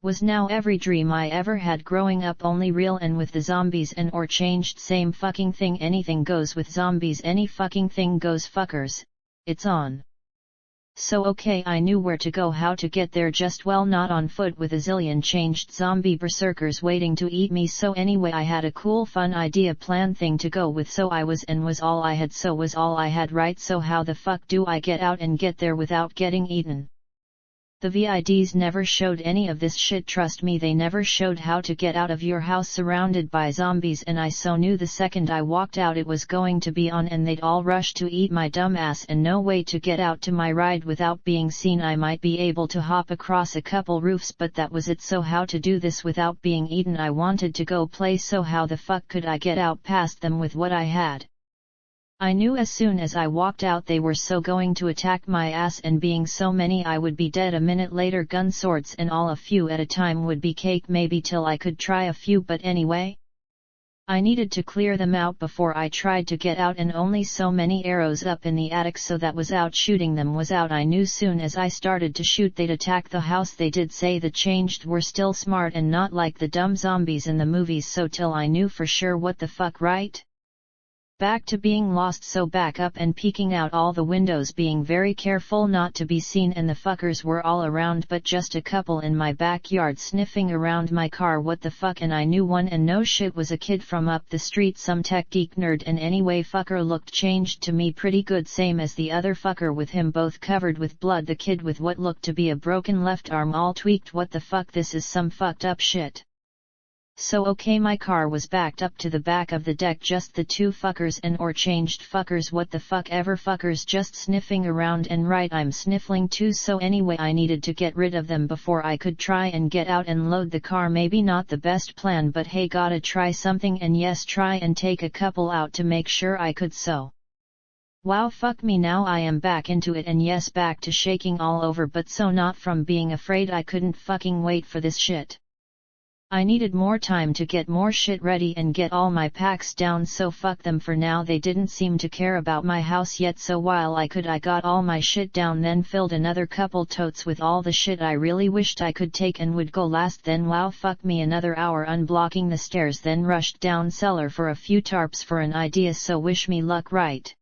Was now every dream I ever had growing up only real, and with the zombies and or changed, same fucking thing. Anything goes with zombies, any fucking thing goes, fuckers, it's on. So okay, I knew where to go, how to get there, just well not on foot with a zillion changed zombie berserkers waiting to eat me. So anyway, I had a cool fun idea, plan thing to go with, so I was all I had, so was all I had, right? So how the fuck do I get out and get there without getting eaten? The VIDs never showed any of this shit, trust me, they never showed how to get out of your house surrounded by zombies, and I so knew the second I walked out it was going to be on and they'd all rush to eat my dumb ass, and no way to get out to my ride without being seen. I might be able to hop across a couple roofs, but that was it. So how to do this without being eaten? I wanted to go play, so how the fuck could I get out past them with what I had? I knew as soon as I walked out they were so going to attack my ass, and being so many I would be dead a minute later, gun, swords and all. A few at a time would be cake, maybe till I could try a few, but anyway, I needed to clear them out before I tried to get out, and only so many arrows up in the attic, so that was out. Shooting them was out. I knew soon as I started to shoot they'd attack the house. They did say the changed were still smart and not like the dumb zombies in the movies, so till I knew for sure what the fuck, right? Back to being lost, so back up and peeking out all the windows, being very careful not to be seen, and the fuckers were all around but just a couple in my backyard sniffing around my car. What the fuck? And I knew one, and no shit, was a kid from up the street, some tech geek nerd, and anyway fucker looked changed to me pretty good, same as the other fucker with him, both covered with blood. The kid with what looked to be a broken left arm all tweaked. What the fuck, this is some fucked up shit. So okay, my car was backed up to the back of the deck, just the two fuckers and or changed fuckers. What the fuck ever, fuckers just sniffing around, and right, I'm sniffling too. So anyway, I needed to get rid of them before I could try and get out and load the car. Maybe not the best plan, but hey, gotta try something, and yes, try and take a couple out to make sure I could. So wow, fuck me, now I am back into it, and yes, back to shaking all over, but so not from being afraid. I couldn't fucking wait for this shit. I needed more time to get more shit ready and get all my packs down, so fuck them for now. They didn't seem to care about my house yet, so while I got all my shit down, then filled another couple totes with all the shit I really wished I could take and would go last. Then wow, fuck me, another hour unblocking the stairs, then rushed down cellar for a few tarps for an idea, so wish me luck, right?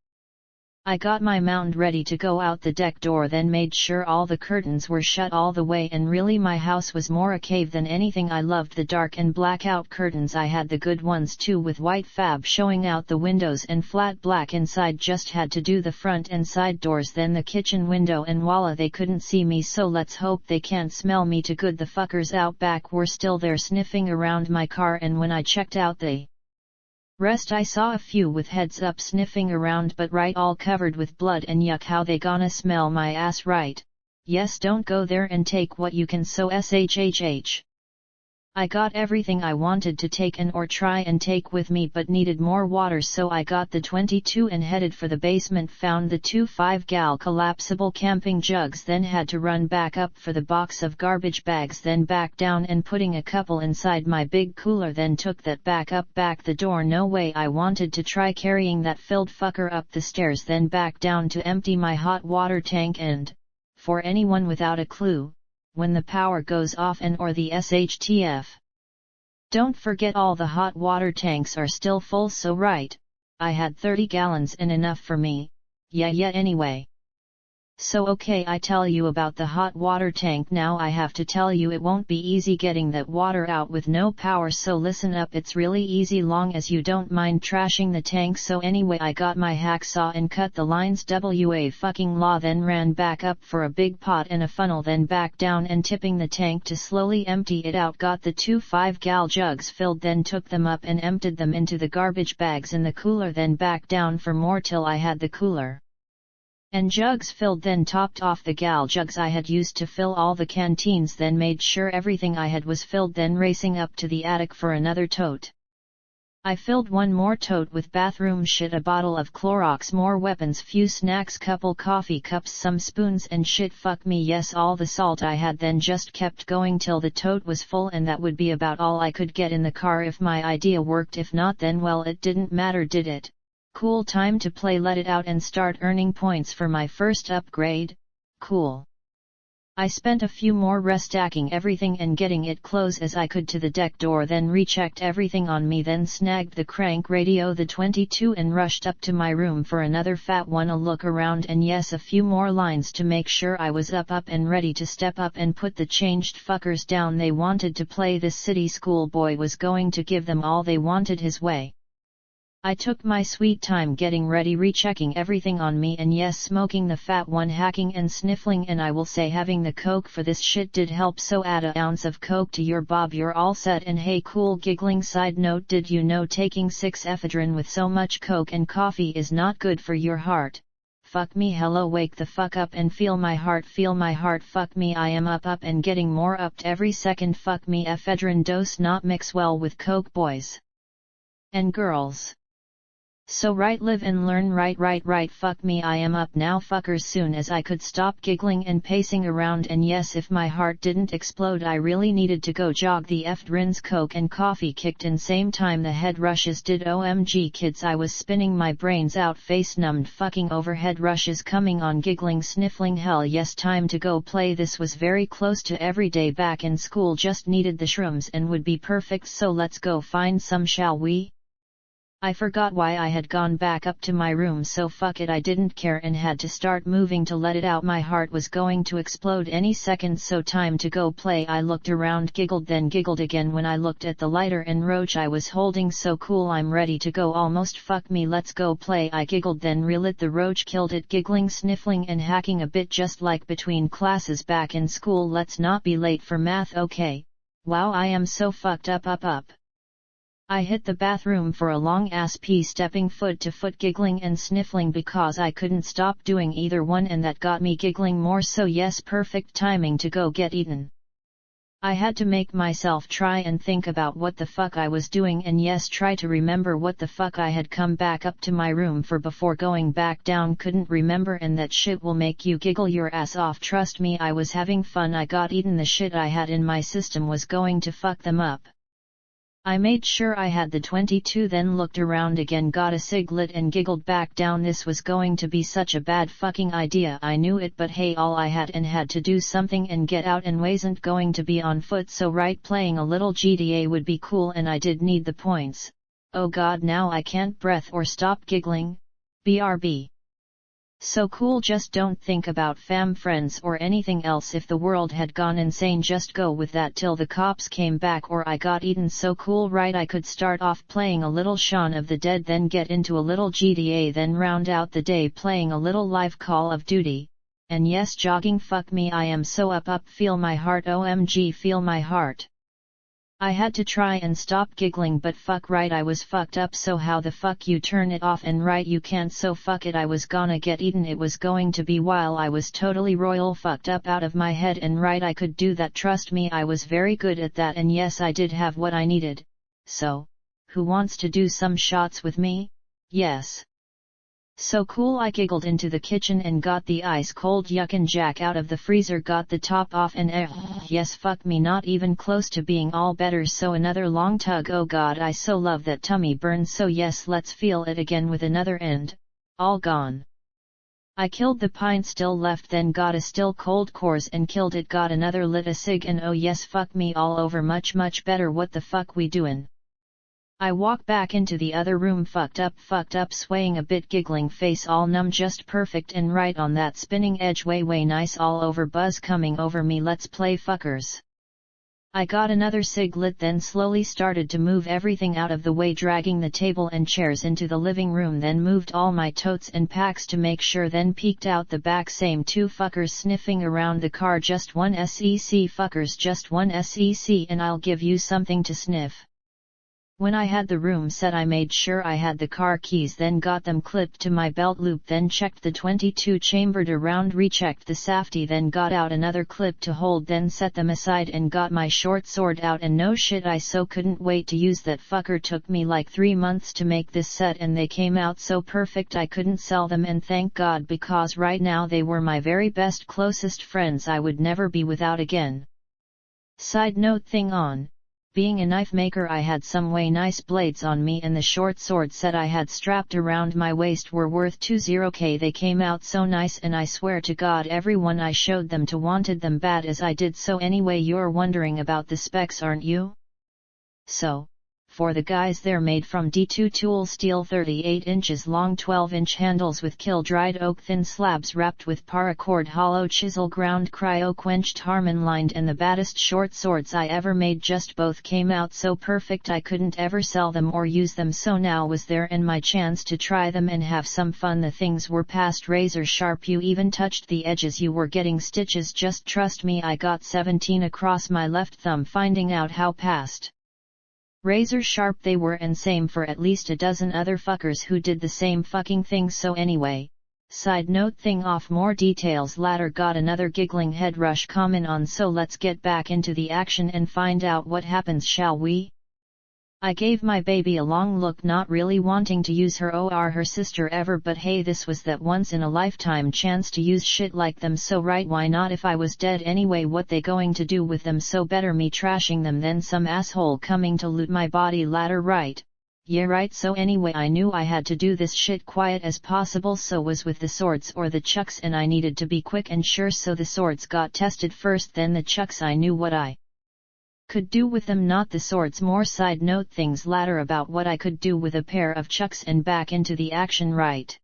I got my mount ready to go out the deck door, then made sure all the curtains were shut all the way, and really my house was more a cave than anything. I loved the dark and blackout curtains. I had the good ones too, with white fab showing out the windows and flat black inside. Just had to do the front and side doors, then the kitchen window, and voila, they couldn't see me, so let's hope they can't smell me too good. The fuckers out back were still there sniffing around my car, and when I checked out the rest I saw a few with heads up sniffing around, but right, all covered with blood and yuck. How they gonna smell my ass, right? Yes, don't go there, and take what you can. So shhh. I got everything I wanted to take and or try and take with me, but needed more water, so I got the 22 and headed for the basement. Found the 2 5-gal collapsible camping jugs, then had to run back up for the box of garbage bags, then back down and putting a couple inside my big cooler, then took that back up back the door. No way, I wanted to try carrying that filled fucker up the stairs, then back down to empty my hot water tank. And, for anyone without a clue, when the power goes off and or the SHTF, don't forget all the hot water tanks are still full. So right, I had 30 gallons and enough for me, yeah anyway. So okay, I tell you about the hot water tank now. I have to tell you, it won't be easy getting that water out with no power, so listen up, it's really easy long as you don't mind trashing the tank. So anyway, I got my hacksaw and cut the lines, WA fucking law, then ran back up for a big pot and a funnel, then back down and tipping the tank to slowly empty it out. Got the 2 5-gal jugs filled, then took them up and emptied them into the garbage bags in the cooler, then back down for more till I had the cooler and jugs filled, then topped off the gal jugs I had used to fill all the canteens, then made sure everything I had was filled, then racing up to the attic for another tote. I filled one more tote with bathroom shit, a bottle of Clorox, more weapons, few snacks, couple coffee cups, some spoons and shit. Fuck me, yes, all the salt I had, then just kept going till the tote was full, and that would be about all I could get in the car if my idea worked. If not, then well, it didn't matter, did it? Cool, time to play, let it out and start earning points for my first upgrade. Cool. I spent a few more restacking everything and getting it close as I could to the deck door, then rechecked everything on me, then snagged the crank radio the 22 and rushed up to my room for another fat one, a look around and yes, a few more lines to make sure I was up and ready to step up and put the changed fuckers down. They wanted to play this city schoolboy was going to give them all they wanted his way. I took my sweet time getting ready, rechecking everything on me and yes, smoking the fat one, hacking and sniffling, and I will say having the coke for this shit did help, so add a ounce of coke to your bob, you're all set. And hey cool giggling side note, did you know taking 6 ephedrine with so much coke and coffee is not good for your heart? Fuck me, hello, wake the fuck up and feel my heart, fuck me, I am up and getting more upped every second, fuck me, ephedrine dose not mix well with coke, boys and girls. So right, live and learn, right, fuck me, I am up now fuckers. Soon as I could stop giggling and pacing around, and yes, if my heart didn't explode I really needed to go jog. The ephedrines, coke and coffee kicked in same time the head rushes did. OMG kids, I was spinning my brains out, face numbed, fucking overhead rushes coming on, giggling, sniffling, hell yes, time to go play. This was very close to every day back in school, just needed the shrooms and would be perfect, so let's go find some, shall we? I forgot why I had gone back up to my room, so fuck it, I didn't care and had to start moving to let it out. My heart was going to explode any second, so time to go play. I looked around, giggled, then giggled again when I looked at the lighter and roach I was holding. So cool, I'm ready to go almost, fuck me, let's go play. I giggled, then relit the roach, killed it, giggling, sniffling and hacking a bit just like between classes back in school. Let's not be late for math, okay? Wow, I am so fucked up. I hit the bathroom for a long ass pee, stepping foot to foot, giggling and sniffling because I couldn't stop doing either one, and that got me giggling more, so yes, perfect timing to go get eaten. I had to make myself try and think about what the fuck I was doing, and yes, try to remember what the fuck I had come back up to my room for before going back down. Couldn't remember, and that shit will make you giggle your ass off, trust me, I was having fun. I got eaten, the shit I had in my system was going to fuck them up. I made sure I had the 22, then looked around again, got a cig lit and giggled back down. This was going to be such a bad fucking idea, I knew it, but hey, all I had to do something and get out, and wasn't going to be on foot, so right, playing a little GTA would be cool, and I did need the points. Oh god, now I can't breath or stop giggling. BRB. So cool, just don't think about fam, friends or anything else. If the world had gone insane, just go with that till the cops came back or I got eaten. So cool, right? I could start off playing a little Shaun of the Dead, then get into a little GTA, then round out the day playing a little live Call of Duty. And yes, jogging, fuck me, I am so up, feel my heart, OMG, feel my heart. I had to try and stop giggling, but fuck right, I was fucked up, so how the fuck you turn it off? And right, you can't, so fuck it, I was gonna get eaten. It was going to be while I was totally royal fucked up out of my head, and right, I could do that, trust me, I was very good at that, and yes, I did have what I needed. So, who wants to do some shots with me? Yes. So cool, I giggled into the kitchen and got the ice cold Yuckin' Jack out of the freezer, got the top off, and yes, fuck me, not even close to being all better, so another long tug. Oh god, I so love that tummy burn, so yes, let's feel it again with another end. All gone. I killed the pint still left, then got a still cold course and killed it, got another, lit a cig, and oh yes, fuck me all over, much better. What the fuck we doin'? I walk back into the other room, fucked up, swaying a bit, giggling, face all numb, just perfect, and right on that spinning edge, way nice, all over, buzz coming over me, let's play fuckers. I got another cig lit, then slowly started to move everything out of the way, dragging the table and chairs into the living room, then moved all my totes and packs to make sure, then peeked out the back, same two fuckers sniffing around the car, just one sec, fuckers, just one sec, and I'll give you something to sniff. When I had the room set, I made sure I had the car keys, then got them clipped to my belt loop, then checked the 22 chambered around, rechecked the safety, then got out another clip to hold, then set them aside and got my short sword out, and no shit, I so couldn't wait to use that fucker. Took me like 3 months to make this set, and they came out so perfect I couldn't sell them, and thank God, because right now they were my very best, closest friends I would never be without again. Side note thing on Being a knife maker, I had some way nice blades on me, and the short sword set I had strapped around my waist were worth 20k. They came out so nice, and I swear to God everyone I showed them to wanted them bad as I did. So anyway, you're wondering about the specs, aren't you? So, for the guys, they're made from D2 tool steel, 38 inches long, 12-inch handles with kiln-dried oak thin slabs wrapped with paracord hollow chisel ground cryo-quenched Harman lined, and the baddest short swords I ever made. Just both came out so perfect I couldn't ever sell them or use them, so now was there and my chance to try them and have some fun. The things were past razor sharp, you even touched the edges you were getting stitches. Just trust me, I got 17 across my left thumb finding out how past razor sharp they were, and same for at least a dozen other fuckers who did the same fucking thing. So anyway, side note thing off, more details later. Got another giggling head rush comment on, so let's get back into the action and find out what happens, shall we? I gave my baby a long look, not really wanting to use her or her sister ever, but hey, this was that once in a lifetime chance to use shit like them, so right, why not? If I was dead anyway, what they going to do with them? So better me trashing them than some asshole coming to loot my body later, right? Yeah, right. So anyway, I knew I had to do this shit quiet as possible, so was with the swords or the chucks, and I needed to be quick and sure, so the swords got tested first, then the chucks. I knew what I could do with them, not the swords. More side note things later about what I could do with a pair of chucks, and back into the action, right?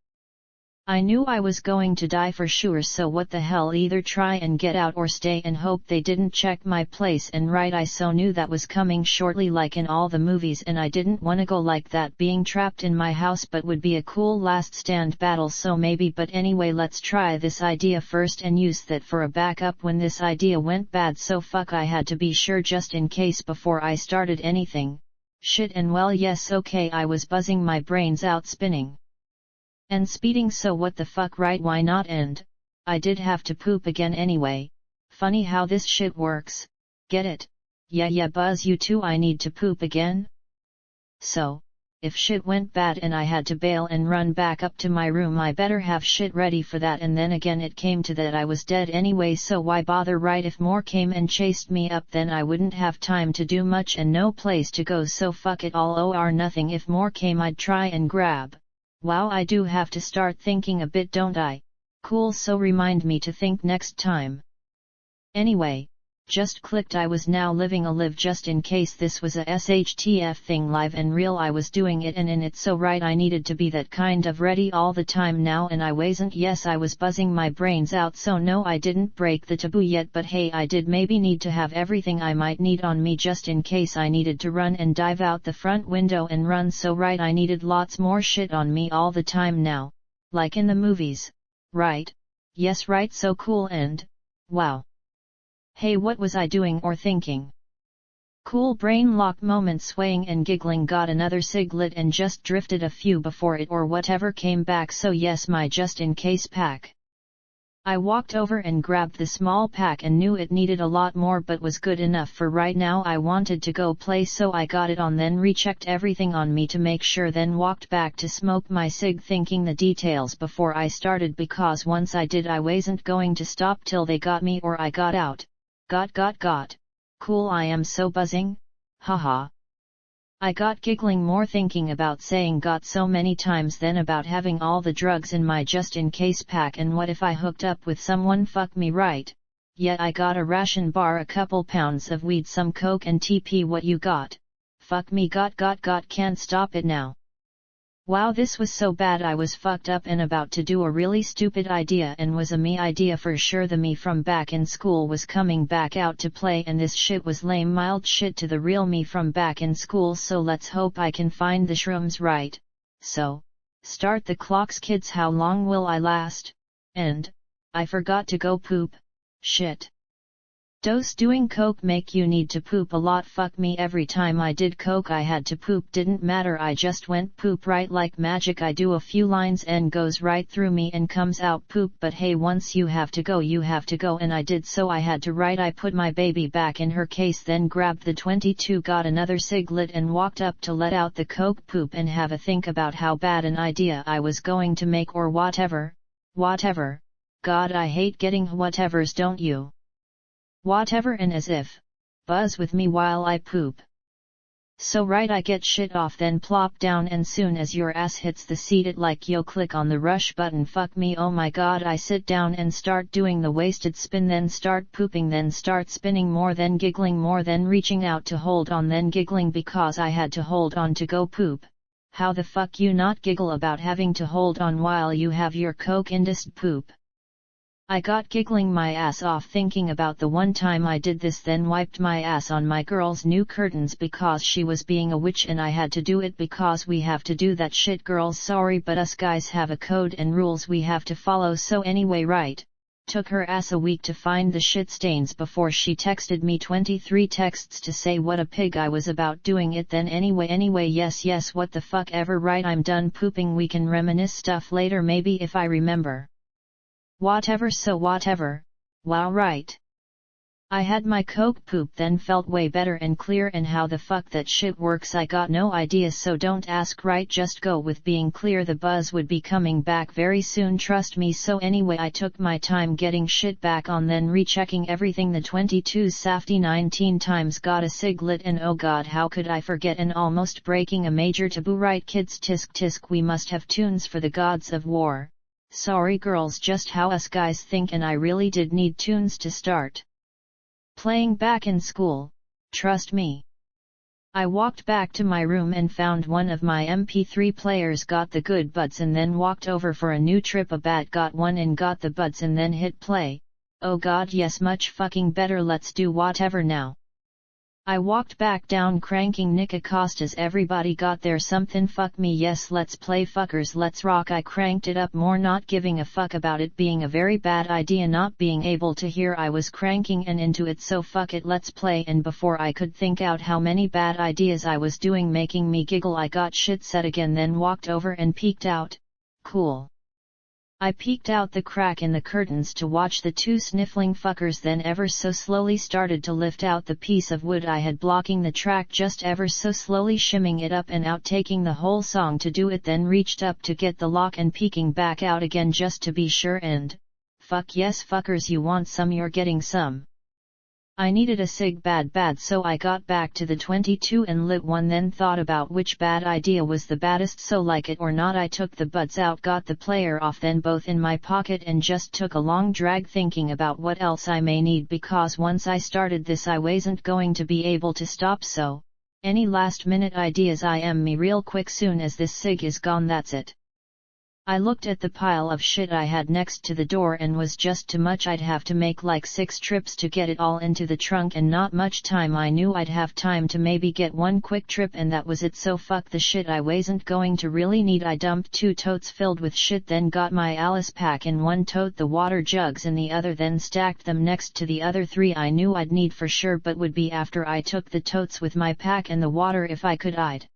I knew I was going to die for sure, so what the hell, either try and get out or stay and hope they didn't check my place, and right, I so knew that was coming shortly like in all the movies, and I didn't wanna go like that being trapped in my house, but would be a cool last stand battle, so maybe. But anyway, let's try this idea first and use that for a backup when this idea went bad, so fuck, I had to be sure just in case before I started anything. Shit, and well, yes, okay, I was buzzing my brains out, spinning and speeding, so what the fuck, right, why not? And I did have to poop again anyway. Funny how this shit works, get it? Yeah, Buzz, you too. I need to poop again? So, if shit went bad and I had to bail and run back up to my room, I better have shit ready for that. And then again it came to that I was dead anyway, so why bother, right? If more came and chased me up, then I wouldn't have time to do much and no place to go, so fuck it all or nothing. If more came, I'd try and grab. Wow, I do have to start thinking a bit, don't I? Cool, so remind me to think next time. Anyway, just clicked I was now living a live, just in case this was a SHTF thing, live and real. I was doing it and in it, so right, I needed to be that kind of ready all the time now, and I wasn't. Yes, I was buzzing my brains out, so no, I didn't break the taboo yet, but hey, I did maybe need to have everything I might need on me just in case I needed to run and dive out the front window and run, so right, I needed lots more shit on me all the time now, like in the movies, right? Yes, right, so cool. And wow. Hey, what was I doing or thinking? Cool brain lock moment, swaying and giggling. Got another cig lit and just drifted a few before it or whatever came back, so yes, my just in case pack. I walked over and grabbed the small pack and knew it needed a lot more, but was good enough for right now. I wanted to go play, so I got it on, then rechecked everything on me to make sure, then walked back to smoke my cig, thinking the details before I started, because once I did, I wasn't going to stop till they got me or I got out. Got. Cool, I am so buzzing, haha. I got giggling more thinking about saying got so many times than about having all the drugs in my just in case pack, and what if I hooked up with someone, fuck me, right? Yet I got a ration bar, a couple pounds of weed, some coke and TP. What you got? Fuck me, got, can't stop it now. Wow, this was so bad. I was fucked up and about to do a really stupid idea, and was a me idea for sure. The me from back in school was coming back out to play, and this shit was lame, mild shit to the real me from back in school, so let's hope I can find the shrooms, right? So, start the clocks, kids, how long will I last? And I forgot to go poop. Shit. Does doing coke make you need to poop a lot? Fuck me, every time I did coke I had to poop, didn't matter, I just went poop right like magic. I do a few lines and goes right through me and comes out poop, but hey, once you have to go, you have to go, and I did, so I had to. Right, I put my baby back in her case, then grabbed the 22, got another cig lit and walked up to let out the coke poop and have a think about how bad an idea I was going to make, or whatever. God, I hate getting whatevers, don't you? Whatever, and as if. Buzz with me while I poop. So right, I get shit off, then plop down, and soon as your ass hits the seat it like yo click on the rush button. Fuck me, oh my god. I sit down and start doing the wasted spin, then start pooping, then start spinning more, then giggling more, then reaching out to hold on, then giggling because I had to hold on to go poop. How the fuck you not giggle about having to hold on while you have your coke induced poop? I got giggling my ass off thinking about the one time I did this, then wiped my ass on my girl's new curtains because she was being a witch and I had to do it because we have to do that shit. Girls, sorry, but us guys have a code and rules we have to follow. So anyway, right, took her ass a week to find the shit stains before she texted me 23 texts to say what a pig I was about doing it. Then anyway yes, what the fuck ever. Right, I'm done pooping, we can reminisce stuff later maybe if I remember. Whatever, so whatever. Wow, right. I had my coke poop, then felt way better and clear, and how the fuck that shit works I got no idea, so don't ask, right, just go with being clear. The buzz would be coming back very soon, trust me. So anyway, I took my time getting shit back on, then rechecking everything. The 22's safety 19 times, got a cig lit, and oh god, how could I forget, and almost breaking a major taboo. Right kids, tisk tisk, we must have tunes for the gods of war. Sorry girls, just how us guys think, and I really did need tunes to start playing back in school, trust me. I walked back to my room and found one of my MP3 players, got the good buds, and then walked over for a new trip. A bat, got one and got the buds and then hit play. Oh god, yes, much fucking better, let's do whatever now. I walked back down cranking Nick Acosta's Everybody Got There Something. Fuck me, yes, let's play fuckers, let's rock. I cranked it up more, not giving a fuck about it being a very bad idea not being able to hear. I was cranking and into it, so fuck it, let's play. And before I could think out how many bad ideas I was doing making me giggle, I got shit set again, then walked over and peeked out. Cool. I peeked out the crack in the curtains to watch the two sniffling fuckers, then ever so slowly started to lift out the piece of wood I had blocking the track, just ever so slowly shimming it up and out, taking the whole song to do it, then reached up to get the lock and peeking back out again just to be sure. And fuck yes, fuckers, you want some, you're getting some. I needed a cig bad, so I got back to the 22 and lit one, then thought about which bad idea was the baddest, so like it or not I took the buds out, got the player off, then both in my pocket, and just took a long drag thinking about what else I may need, because once I started this I wasn't going to be able to stop. So, any last minute ideas, I am me real quick, soon as this cig is gone, that's it. I looked at the pile of shit I had next to the door and was just too much. I'd have to make like 6 trips to get it all into the trunk, and not much time. I knew I'd have time to maybe get one quick trip, and that was it. So fuck the shit I wasn't going to really need. I dumped 2 totes filled with shit, then got my Alice pack in one tote, the water jugs in the other, then stacked them next to the other 3 I knew I'd need for sure, but would be after I took the totes with my pack and the water. If I could, I'd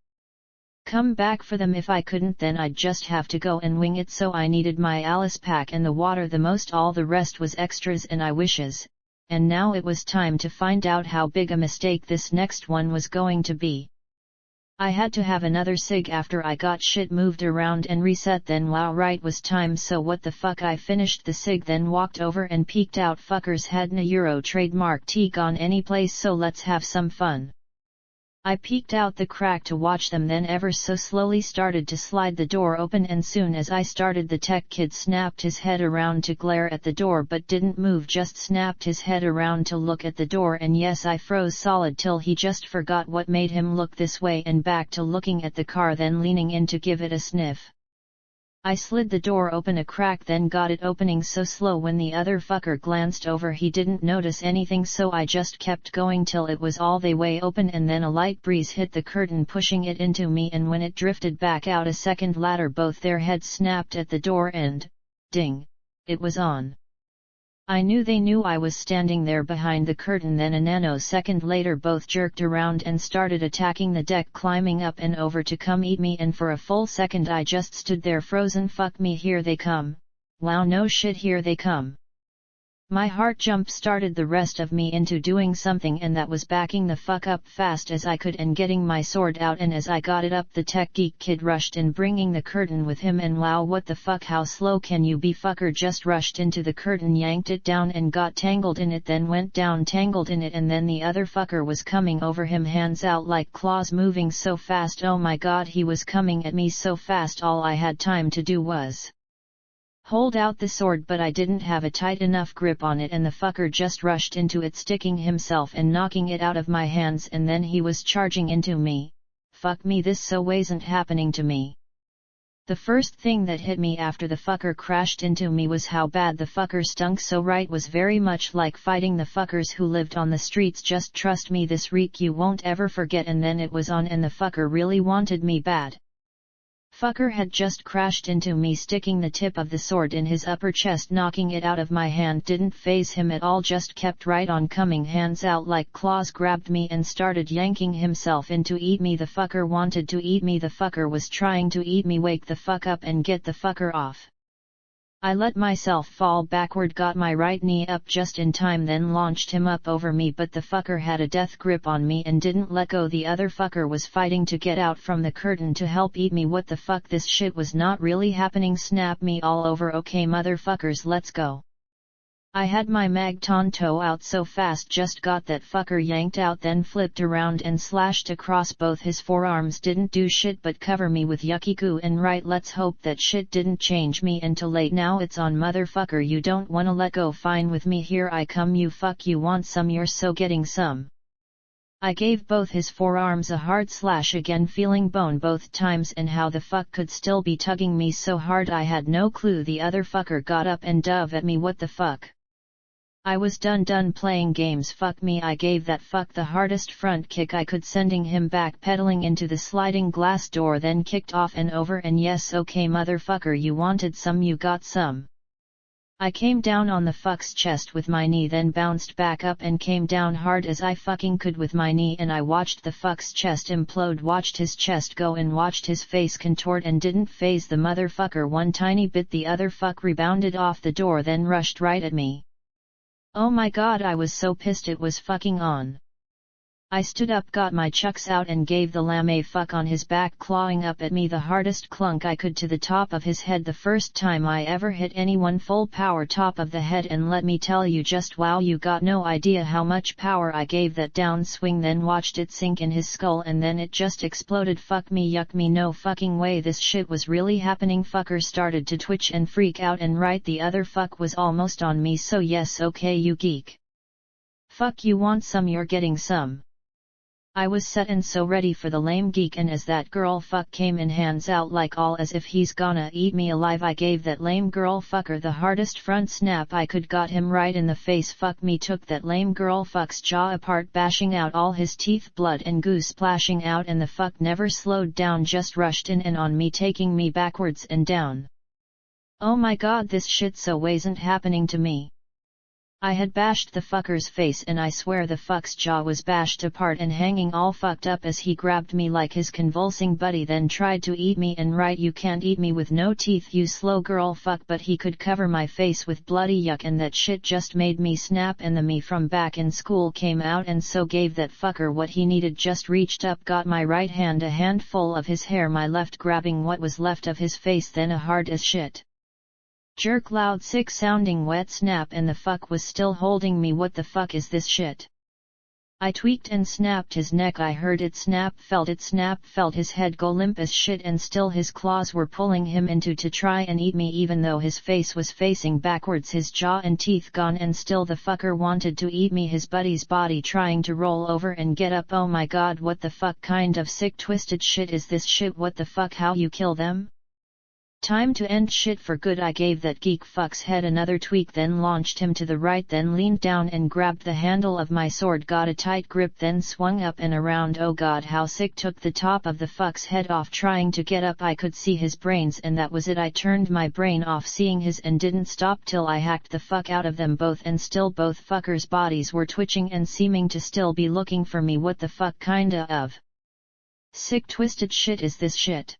come back for them. If I couldn't, then I'd just have to go and wing it. So I needed my Alice pack and the water the most, all the rest was extras and I wishes. And now it was time to find out how big a mistake this next one was going to be. I had to have another cig after I got shit moved around and reset, then wow, right, was time. So what the fuck, I finished the cig, then walked over and peeked out. Fuckers had a Euro trademark tea gone any place, so let's have some fun. I peeked out the crack to watch them, then ever so slowly started to slide the door open, and soon as I started, the tech kid snapped his head around to glare at the door but didn't move, just snapped his head around to look at the door, and yes, I froze solid till he just forgot what made him look this way and back to looking at the car, then leaning in to give it a sniff. I slid the door open a crack, then got it opening so slow when the other fucker glanced over he didn't notice anything, so I just kept going till it was all the way open, and then a light breeze hit the curtain pushing it into me, and when it drifted back out a second later, both their heads snapped at the door and, ding, it was on. I knew they knew I was standing there behind the curtain. Then a nanosecond later both jerked around and started attacking the deck, climbing up and over to come eat me, and for a full second I just stood there frozen. Fuck me, here they come. Wow, no shit, here they come. My heart jump started the rest of me into doing something, and that was backing the fuck up fast as I could and getting my sword out, and as I got it up the tech geek kid rushed in bringing the curtain with him, and wow, what the fuck, how slow can you be? Fucker just rushed into the curtain, yanked it down and got tangled in it, then went down tangled in it, and then the other fucker was coming over him, hands out like claws, moving so fast. Oh my god, he was coming at me so fast, all I had time to do was hold out the sword, but I didn't have a tight enough grip on it, and the fucker just rushed into it, sticking himself and knocking it out of my hands, and then he was charging into me. Fuck me, this so wasn't happening to me. The first thing that hit me after the fucker crashed into me was how bad the fucker stunk. So right, was very much like fighting the fuckers who lived on the streets. Just trust me, this reek you won't ever forget. And then it was on, and the fucker really wanted me bad. Fucker had just crashed into me, sticking the tip of the sword in his upper chest, knocking it out of my hand. Didn't faze him at all, just kept right on coming, hands out like claws, grabbed me and started yanking himself in to eat me. The fucker wanted to eat me, the fucker was trying to eat me. Wake the fuck up and get the fucker off. I let myself fall backward, got my right knee up just in time, then launched him up over me, but the fucker had a death grip on me and didn't let go. The other fucker was fighting to get out from the curtain to help eat me. What the fuck, this shit was not really happening. Snap me all over. Okay motherfuckers, let's go. I had my mag tonto out so fast, just got that fucker yanked out, then flipped around and slashed across both his forearms. Didn't do shit but cover me with yucky goo, and right, let's hope that shit didn't change me until late. Now it's on motherfucker, you don't wanna let go, fine with me, here I come, you fuck, you want some, you're so getting some. I gave both his forearms a hard slash again, feeling bone both times, and how the fuck could still be tugging me so hard I had no clue. The other fucker got up and dove at me. What the fuck? I was done playing games, fuck me. I gave that fuck the hardest front kick I could, sending him back pedaling into the sliding glass door, then kicked off and over, and yes, okay motherfucker, you wanted some, you got some. I came down on the fuck's chest with my knee, then bounced back up and came down hard as I fucking could with my knee, and I watched the fuck's chest implode, watched his chest go and watched his face contort, and didn't faze the motherfucker one tiny bit. The other fuck rebounded off the door, then rushed right at me. Oh my god, I was so pissed, it was fucking on. I stood up, got my chucks out and gave the lamb a fuck on his back, clawing up at me the hardest clunk I could to the top of his head. The first time I ever hit anyone full power top of the head, and let me tell you, just wow, you got no idea how much power I gave that down swing, then watched it sink in his skull, and then it just exploded. Fuck me, yuck me, no fucking way this shit was really happening. Fucker started to twitch and freak out, and right, the other fuck was almost on me, so yes, okay you geek. Fuck, you want some, you're getting some. I was set and so ready for the lame geek, and as that girl fuck came in, hands out like all as if he's gonna eat me alive, I gave that lame girl fucker the hardest front snap I could, got him right in the face. Fuck me, took that lame girl fuck's jaw apart, bashing out all his teeth, blood and goo splashing out, and the fuck never slowed down, just rushed in and on me, taking me backwards and down. Oh my god, this shit so wasn't happening to me. I had bashed the fucker's face, and I swear the fuck's jaw was bashed apart and hanging all fucked up as he grabbed me like his convulsing buddy, then tried to eat me. And right, you can't eat me with no teeth, you slow girl fuck, but he could cover my face with bloody yuck, and that shit just made me snap, and the me from back in school came out, and so gave that fucker what he needed, just reached up, got my right hand a handful of his hair, my left grabbing what was left of his face, then a hard as shit jerk, loud sick sounding wet snap, and the fuck was still holding me. What the fuck is this shit? I tweaked and snapped his neck, I heard it snap, felt his head go limp as shit, and still his claws were pulling him into to try and eat me, even though his face was facing backwards, his jaw and teeth gone, and still the fucker wanted to eat me, his buddy's body trying to roll over and get up. Oh my god, what the fuck kind of sick twisted shit is this shit? What the fuck, how you kill them? Time to end shit for good. I gave that geek fuck's head another tweak, then launched him to the right, then leaned down and grabbed the handle of my sword, got a tight grip, then swung up and around. Oh god, how sick, took the top of the fuck's head off, trying to get up. I could see his brains, and that was it. I turned my brain off seeing his, and didn't stop till I hacked the fuck out of them both, and still both fuckers' bodies were twitching and seeming to still be looking for me. What the fuck kinda of sick twisted shit is this shit?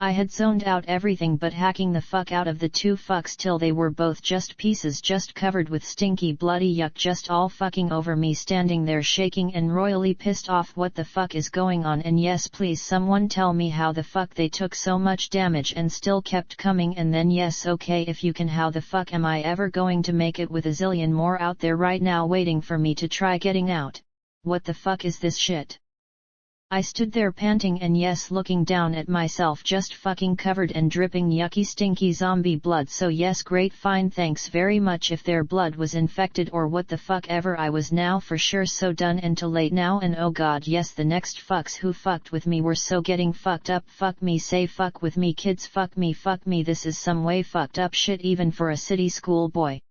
I had zoned out everything but hacking the fuck out of the two fucks till they were both just pieces, just covered with stinky bloody yuck, just all fucking over me, standing there shaking and royally pissed off. What the fuck is going on? And yes, please someone tell me how the fuck they took so much damage and still kept coming. And then yes, okay, if you can, how the fuck am I ever going to make it with a zillion more out there right now waiting for me to try getting out? What the fuck is this shit? I stood there panting and yes, looking down at myself, just fucking covered and dripping yucky stinky zombie blood. So yes, great, fine, thanks very much. If their blood was infected or what the fuck ever, I was now for sure so done and too late now. And oh god, yes, the next fucks who fucked with me were so getting fucked up. Fuck me, say fuck with me kids, fuck me, this is some way fucked up shit even for a city school boy.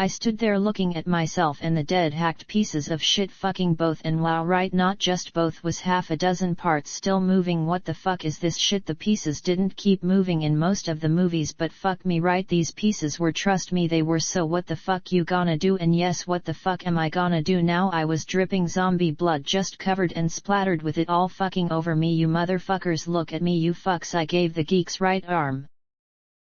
I stood there looking at myself and the dead hacked pieces of shit, fucking both, and wow, right, not just both, was half a dozen parts still moving. What the fuck is this shit? The pieces didn't keep moving in most of the movies, but fuck me, right, these pieces were, trust me, they were. So what the fuck you gonna do? And yes, what the fuck am I gonna do now? I was dripping zombie blood, just covered and splattered with it all fucking over me. You motherfuckers, look at me, you fucks. I gave the geek's right arm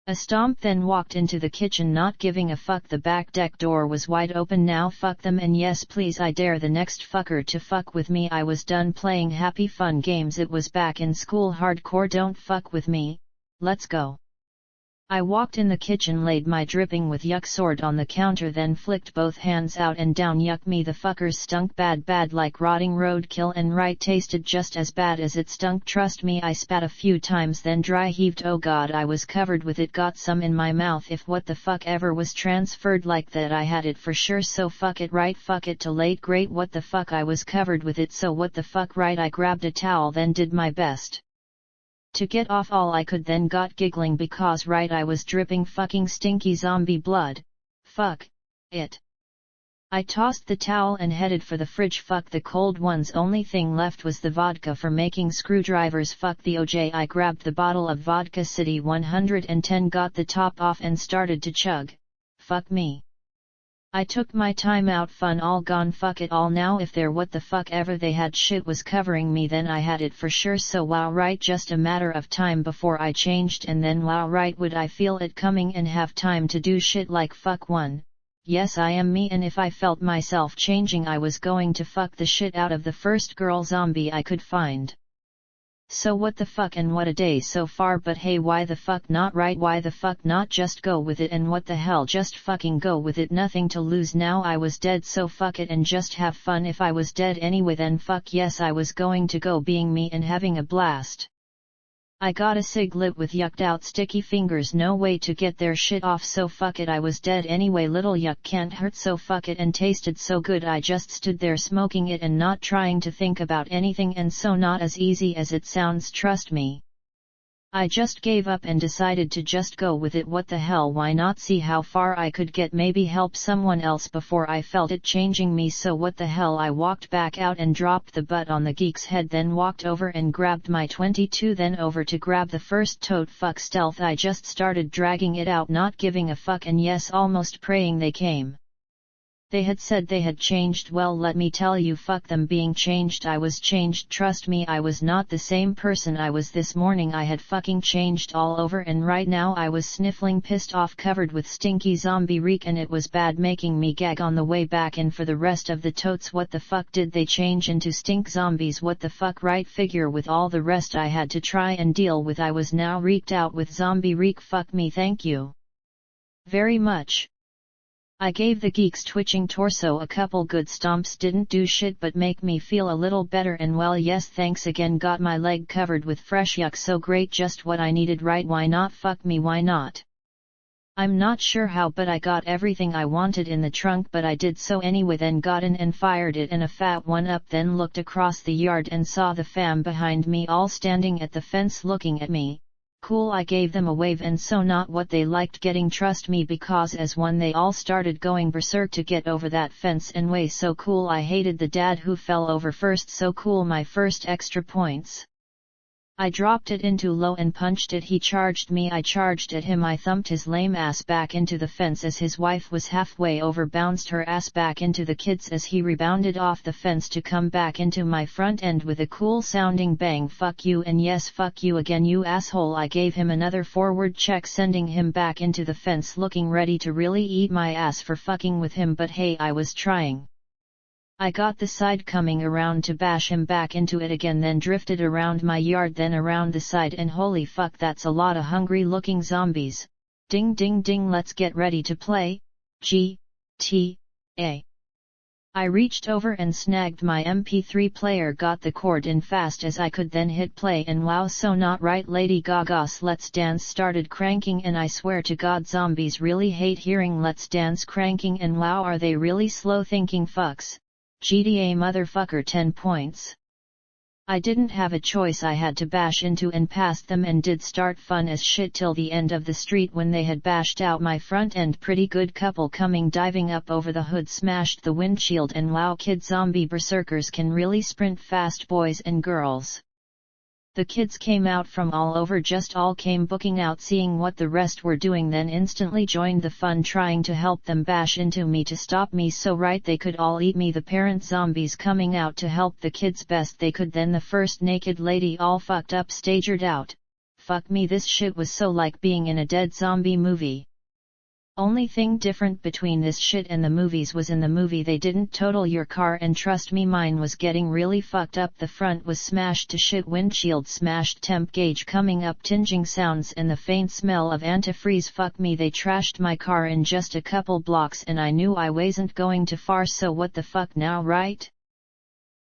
a stomp, then walked into the kitchen not giving a fuck. The back deck door was wide open now, fuck them, and yes please, I dare the next fucker to fuck with me. I was done playing happy fun games, it was back in school hardcore. Don't fuck with me, let's go. I walked in the kitchen, laid my dripping with yuck sword on the counter, then flicked both hands out and down. Yuck me, the fuckers stunk bad like rotting roadkill, and right, tasted just as bad as it stunk. Trust me, I spat a few times then dry heaved. Oh god, I was covered with it, got some in my mouth. If what the fuck ever was transferred like that, I had it for sure. So fuck it, right, fuck it, too late. Great, what the fuck, I was covered with it, so what the fuck, right. I grabbed a towel then did my best to get off all I could, then got giggling because right, I was dripping fucking stinky zombie blood. Fuck it. I tossed the towel and headed for the fridge. Fuck the cold ones, only thing left was the vodka for making screwdrivers. Fuck the OJ. I grabbed the bottle of Vodka City 110, got the top off and started to chug. Fuck me. I took my time out, fun all gone. Fuck it all now. If there what the fuck ever they had shit was covering me, then I had it for sure. So wow, right, just a matter of time before I changed, and then wow, right, would I feel it coming and have time to do shit like fuck one. Yes, I am me, and if I felt myself changing, I was going to fuck the shit out of the first girl zombie I could find. So what the fuck, and what a day so far. But hey, why the fuck not, right? Why the fuck not just go with it? And what the hell, just fucking go with it, nothing to lose now. I was dead, so fuck it and just have fun. If I was dead anyway, then fuck yes, I was going to go being me and having a blast. I got a cig lit with yucked out sticky fingers, no way to get their shit off, so fuck it, I was dead anyway. Little yuck can't hurt, so fuck it, and tasted so good. I just stood there smoking it and not trying to think about anything, and so not as easy as it sounds, trust me. I just gave up and decided to just go with it. What the hell, why not see how far I could get, maybe help someone else before I felt it changing me. So what the hell, I walked back out and dropped the butt on the geek's head, then walked over and grabbed my 22, then over to grab the first tote. Fuck stealth, I just started dragging it out, not giving a fuck, and yes, almost praying they came. They had said they had changed. Well, let me tell you, fuck them being changed. I was changed, trust me. I was not the same person I was this morning. I had fucking changed all over, and right now I was sniffling, pissed off, covered with stinky zombie reek, and it was bad, making me gag on the way back in for the rest of the totes. What the fuck, did they change into stink zombies? What the fuck, right? Figure with all the rest I had to try and deal with, I was now reeked out with zombie reek. Fuck me, thank you very much. I gave the geek's twitching torso a couple good stomps, didn't do shit but make me feel a little better, and well, yes, thanks again. Got my leg covered with fresh yuck, so great, just what I needed, right? Why not? Fuck me, why not? I'm not sure how, but I got everything I wanted in the trunk, but I did so anyway, then got in and fired it in a fat one up, then looked across the yard and saw the fam behind me all standing at the fence looking at me. Cool, I gave them a wave, and so not what they liked getting, trust me, because as one they all started going berserk to get over that fence and way. So cool, I hated the dad who fell over first, so cool, my first extra points. I dropped it into low and punched it. He charged me, I charged at him. I thumped his lame ass back into the fence as his wife was halfway over, bounced her ass back into the kids as he rebounded off the fence to come back into my front end with a cool sounding bang. Fuck you, and yes fuck you again, you asshole. I gave him another forward check, sending him back into the fence looking ready to really eat my ass for fucking with him, but hey, I was trying. I got the side coming around to bash him back into it again, then drifted around my yard, then around the side, and holy fuck, that's a lot of hungry looking zombies. Ding ding ding, let's get ready to play, GTA. I reached over and snagged my MP3 player, got the cord in fast as I could, then hit play, and wow, so not right, Lady Gaga's Let's Dance started cranking, and I swear to God zombies really hate hearing Let's Dance cranking, and wow, are they really slow thinking fucks. GTA motherfucker 10 points. I didn't have a choice, I had to bash into and past them, and did start fun as shit till the end of the street when they had bashed out my front end. Pretty good couple coming diving up over the hood, smashed the windshield, and wow, kid zombie berserkers can really sprint fast, boys and girls. The kids came out from all over, just all came booking out, seeing what the rest were doing, then instantly joined the fun, trying to help them bash into me to stop me so right they could all eat me. The parent zombies coming out to help the kids best they could, then the first naked lady all fucked up stagered out. Fuck me, this shit was so like being in a dead zombie movie. Only thing different between this shit and the movies was in the movie they didn't total your car, and trust me, mine was getting really fucked up. The front was smashed to shit, windshield smashed, temp gauge coming up, tinging sounds, and the faint smell of antifreeze. Fuck me, they trashed my car in just a couple blocks, and I knew I wasn't going too far, so what the fuck now, right?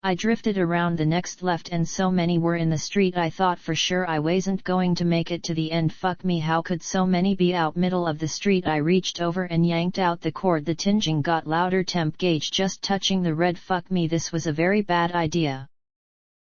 I drifted around the next left, and so many were in the street I thought for sure I wasn't going to make it to the end. Fuck me, how could so many be out middle of the street? I reached over and yanked out the cord, the tinging got louder, temp gauge just touching the red. Fuck me, this was a very bad idea.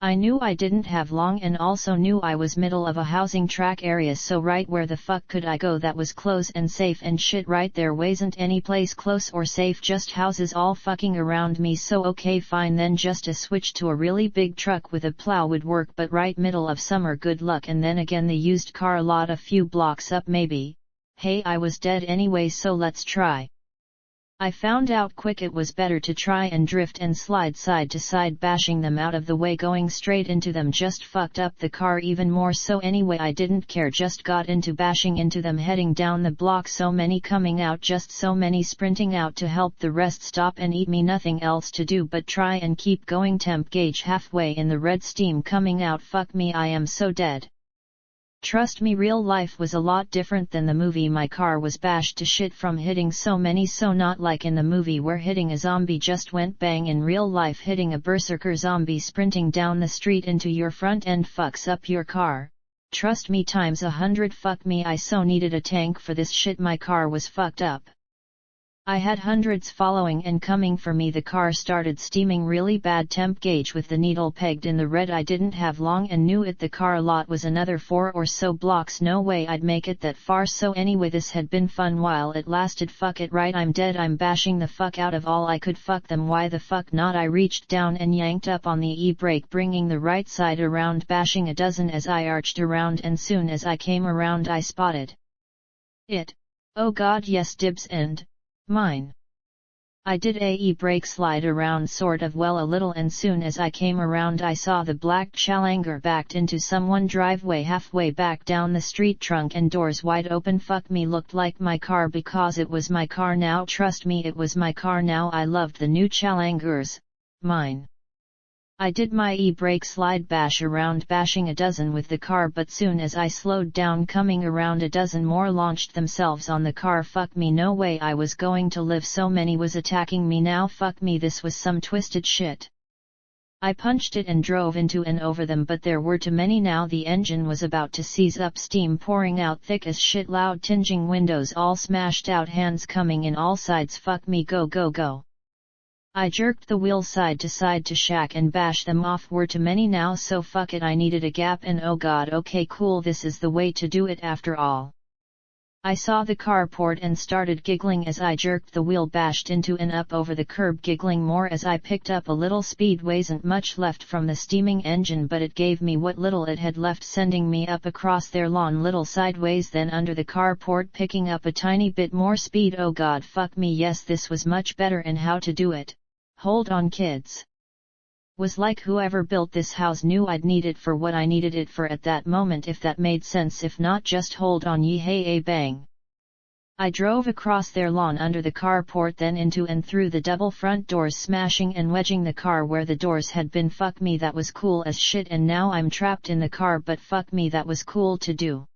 I knew I didn't have long, and also knew I was middle of a housing track area, so right where the fuck could I go that was close and safe? And shit, right there wasn't any place close or safe, just houses all fucking around me. So okay fine, then just a switch to a really big truck with a plow would work, but right middle of summer, good luck. And then again the used car lot a few blocks up maybe. Hey, I was dead anyway, so let's try. I found out quick it was better to try and drift and slide side to side, bashing them out of the way. Going straight into them just fucked up the car even more, so anyway I didn't care, just got into bashing into them, heading down the block. So many coming out, just so many sprinting out to help the rest stop and eat me. Nothing else to do but try and keep going. Temp gauge halfway in the red, steam coming out. Fuck me, I am so dead. Trust me, real life was a lot different than the movie. My car was bashed to shit from hitting so many, so not like in the movie where hitting a zombie just went bang. In real life, hitting a berserker zombie sprinting down the street into your front end fucks up your car. Trust me, times 100. Fuck me, I so needed a tank for this shit. My car was fucked up. I had hundreds following and coming for me. The car started steaming really bad, temp gauge with the needle pegged in the red. I didn't have long and knew it. The car lot was another 4 or so blocks, no way I'd make it that far. So anyway, this had been fun while it lasted. Fuck it, right, I'm dead. I'm bashing the fuck out of all I could. Fuck them, why the fuck not? I reached down and yanked up on the e-brake, bringing the right side around, bashing a dozen as I arched around, and soon as I came around I spotted it. Oh god, yes, dibs and mine. I did a e-brake slide around sort of well a little, and soon as I came around I saw the black Challenger backed into someone driveway halfway back down the street, trunk and doors wide open. Fuck me, looked like my car because it was my car now. Trust me, it was my car now. I loved the new Challengers. Mine. I did my e-brake slide bash around, bashing a dozen with the car, but soon as I slowed down coming around, a dozen more launched themselves on the car. Fuck me, no way I was going to live, so many was attacking me now. Fuck me, this was some twisted shit. I punched it and drove into and over them, but there were too many now. The engine was about to seize up, steam pouring out thick as shit, loud tinging, windows all smashed out, hands coming in all sides. Fuck me, go go go. I jerked the wheel side to shack and bash them off. Were too many now, so fuck it, I needed a gap, and oh god, okay cool, this is the way to do it after all. I saw the carport and started giggling as I jerked the wheel, bashed into and up over the curb, giggling more as I picked up a little speed. Wasn't much left from the steaming engine, but it gave me what little it had left, sending me up across their lawn, little sideways, then under the carport, picking up a tiny bit more speed. Oh god, fuck me, yes, this was much better. And how to do it? Hold on, kids. Was like whoever built this house knew I'd need it for what I needed it for at that moment, if that made sense. If not, just hold on, ye hey a bang. I drove across their lawn under the carport, then into and through the double front doors, smashing and wedging the car where the doors had been. Fuck me, that was cool as shit, and now I'm trapped in the car, but fuck me, that was cool to do.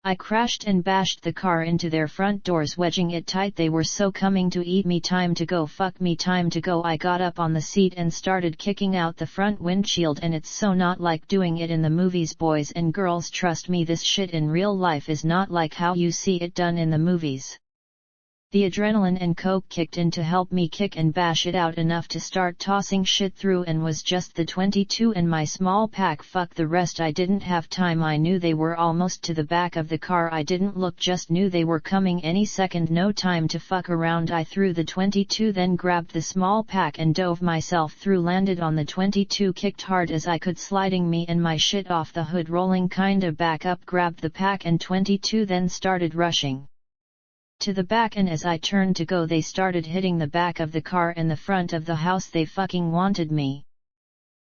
I crashed and bashed the car into their front doors, wedging it tight. They were so coming to eat me. Time to go, fuck me, time to go. I got up on the seat and started kicking out the front windshield, and it's so not like doing it in the movies, boys and girls, trust me, this shit in real life is not like how you see it done in the movies. The adrenaline and coke kicked in to help me kick and bash it out enough to start tossing shit through, and was just the 22 and my small pack. Fuck the rest, I didn't have time. I knew they were almost to the back of the car. I didn't look, just knew they were coming any second. No time to fuck around. I threw the 22, then grabbed the small pack and dove myself through, landed on the 22, kicked hard as I could, sliding me and my shit off the hood, rolling kinda back up, grabbed the pack and 22, then started rushing to the back, and as I turned to go, they started hitting the back of the car and the front of the house. They fucking wanted me.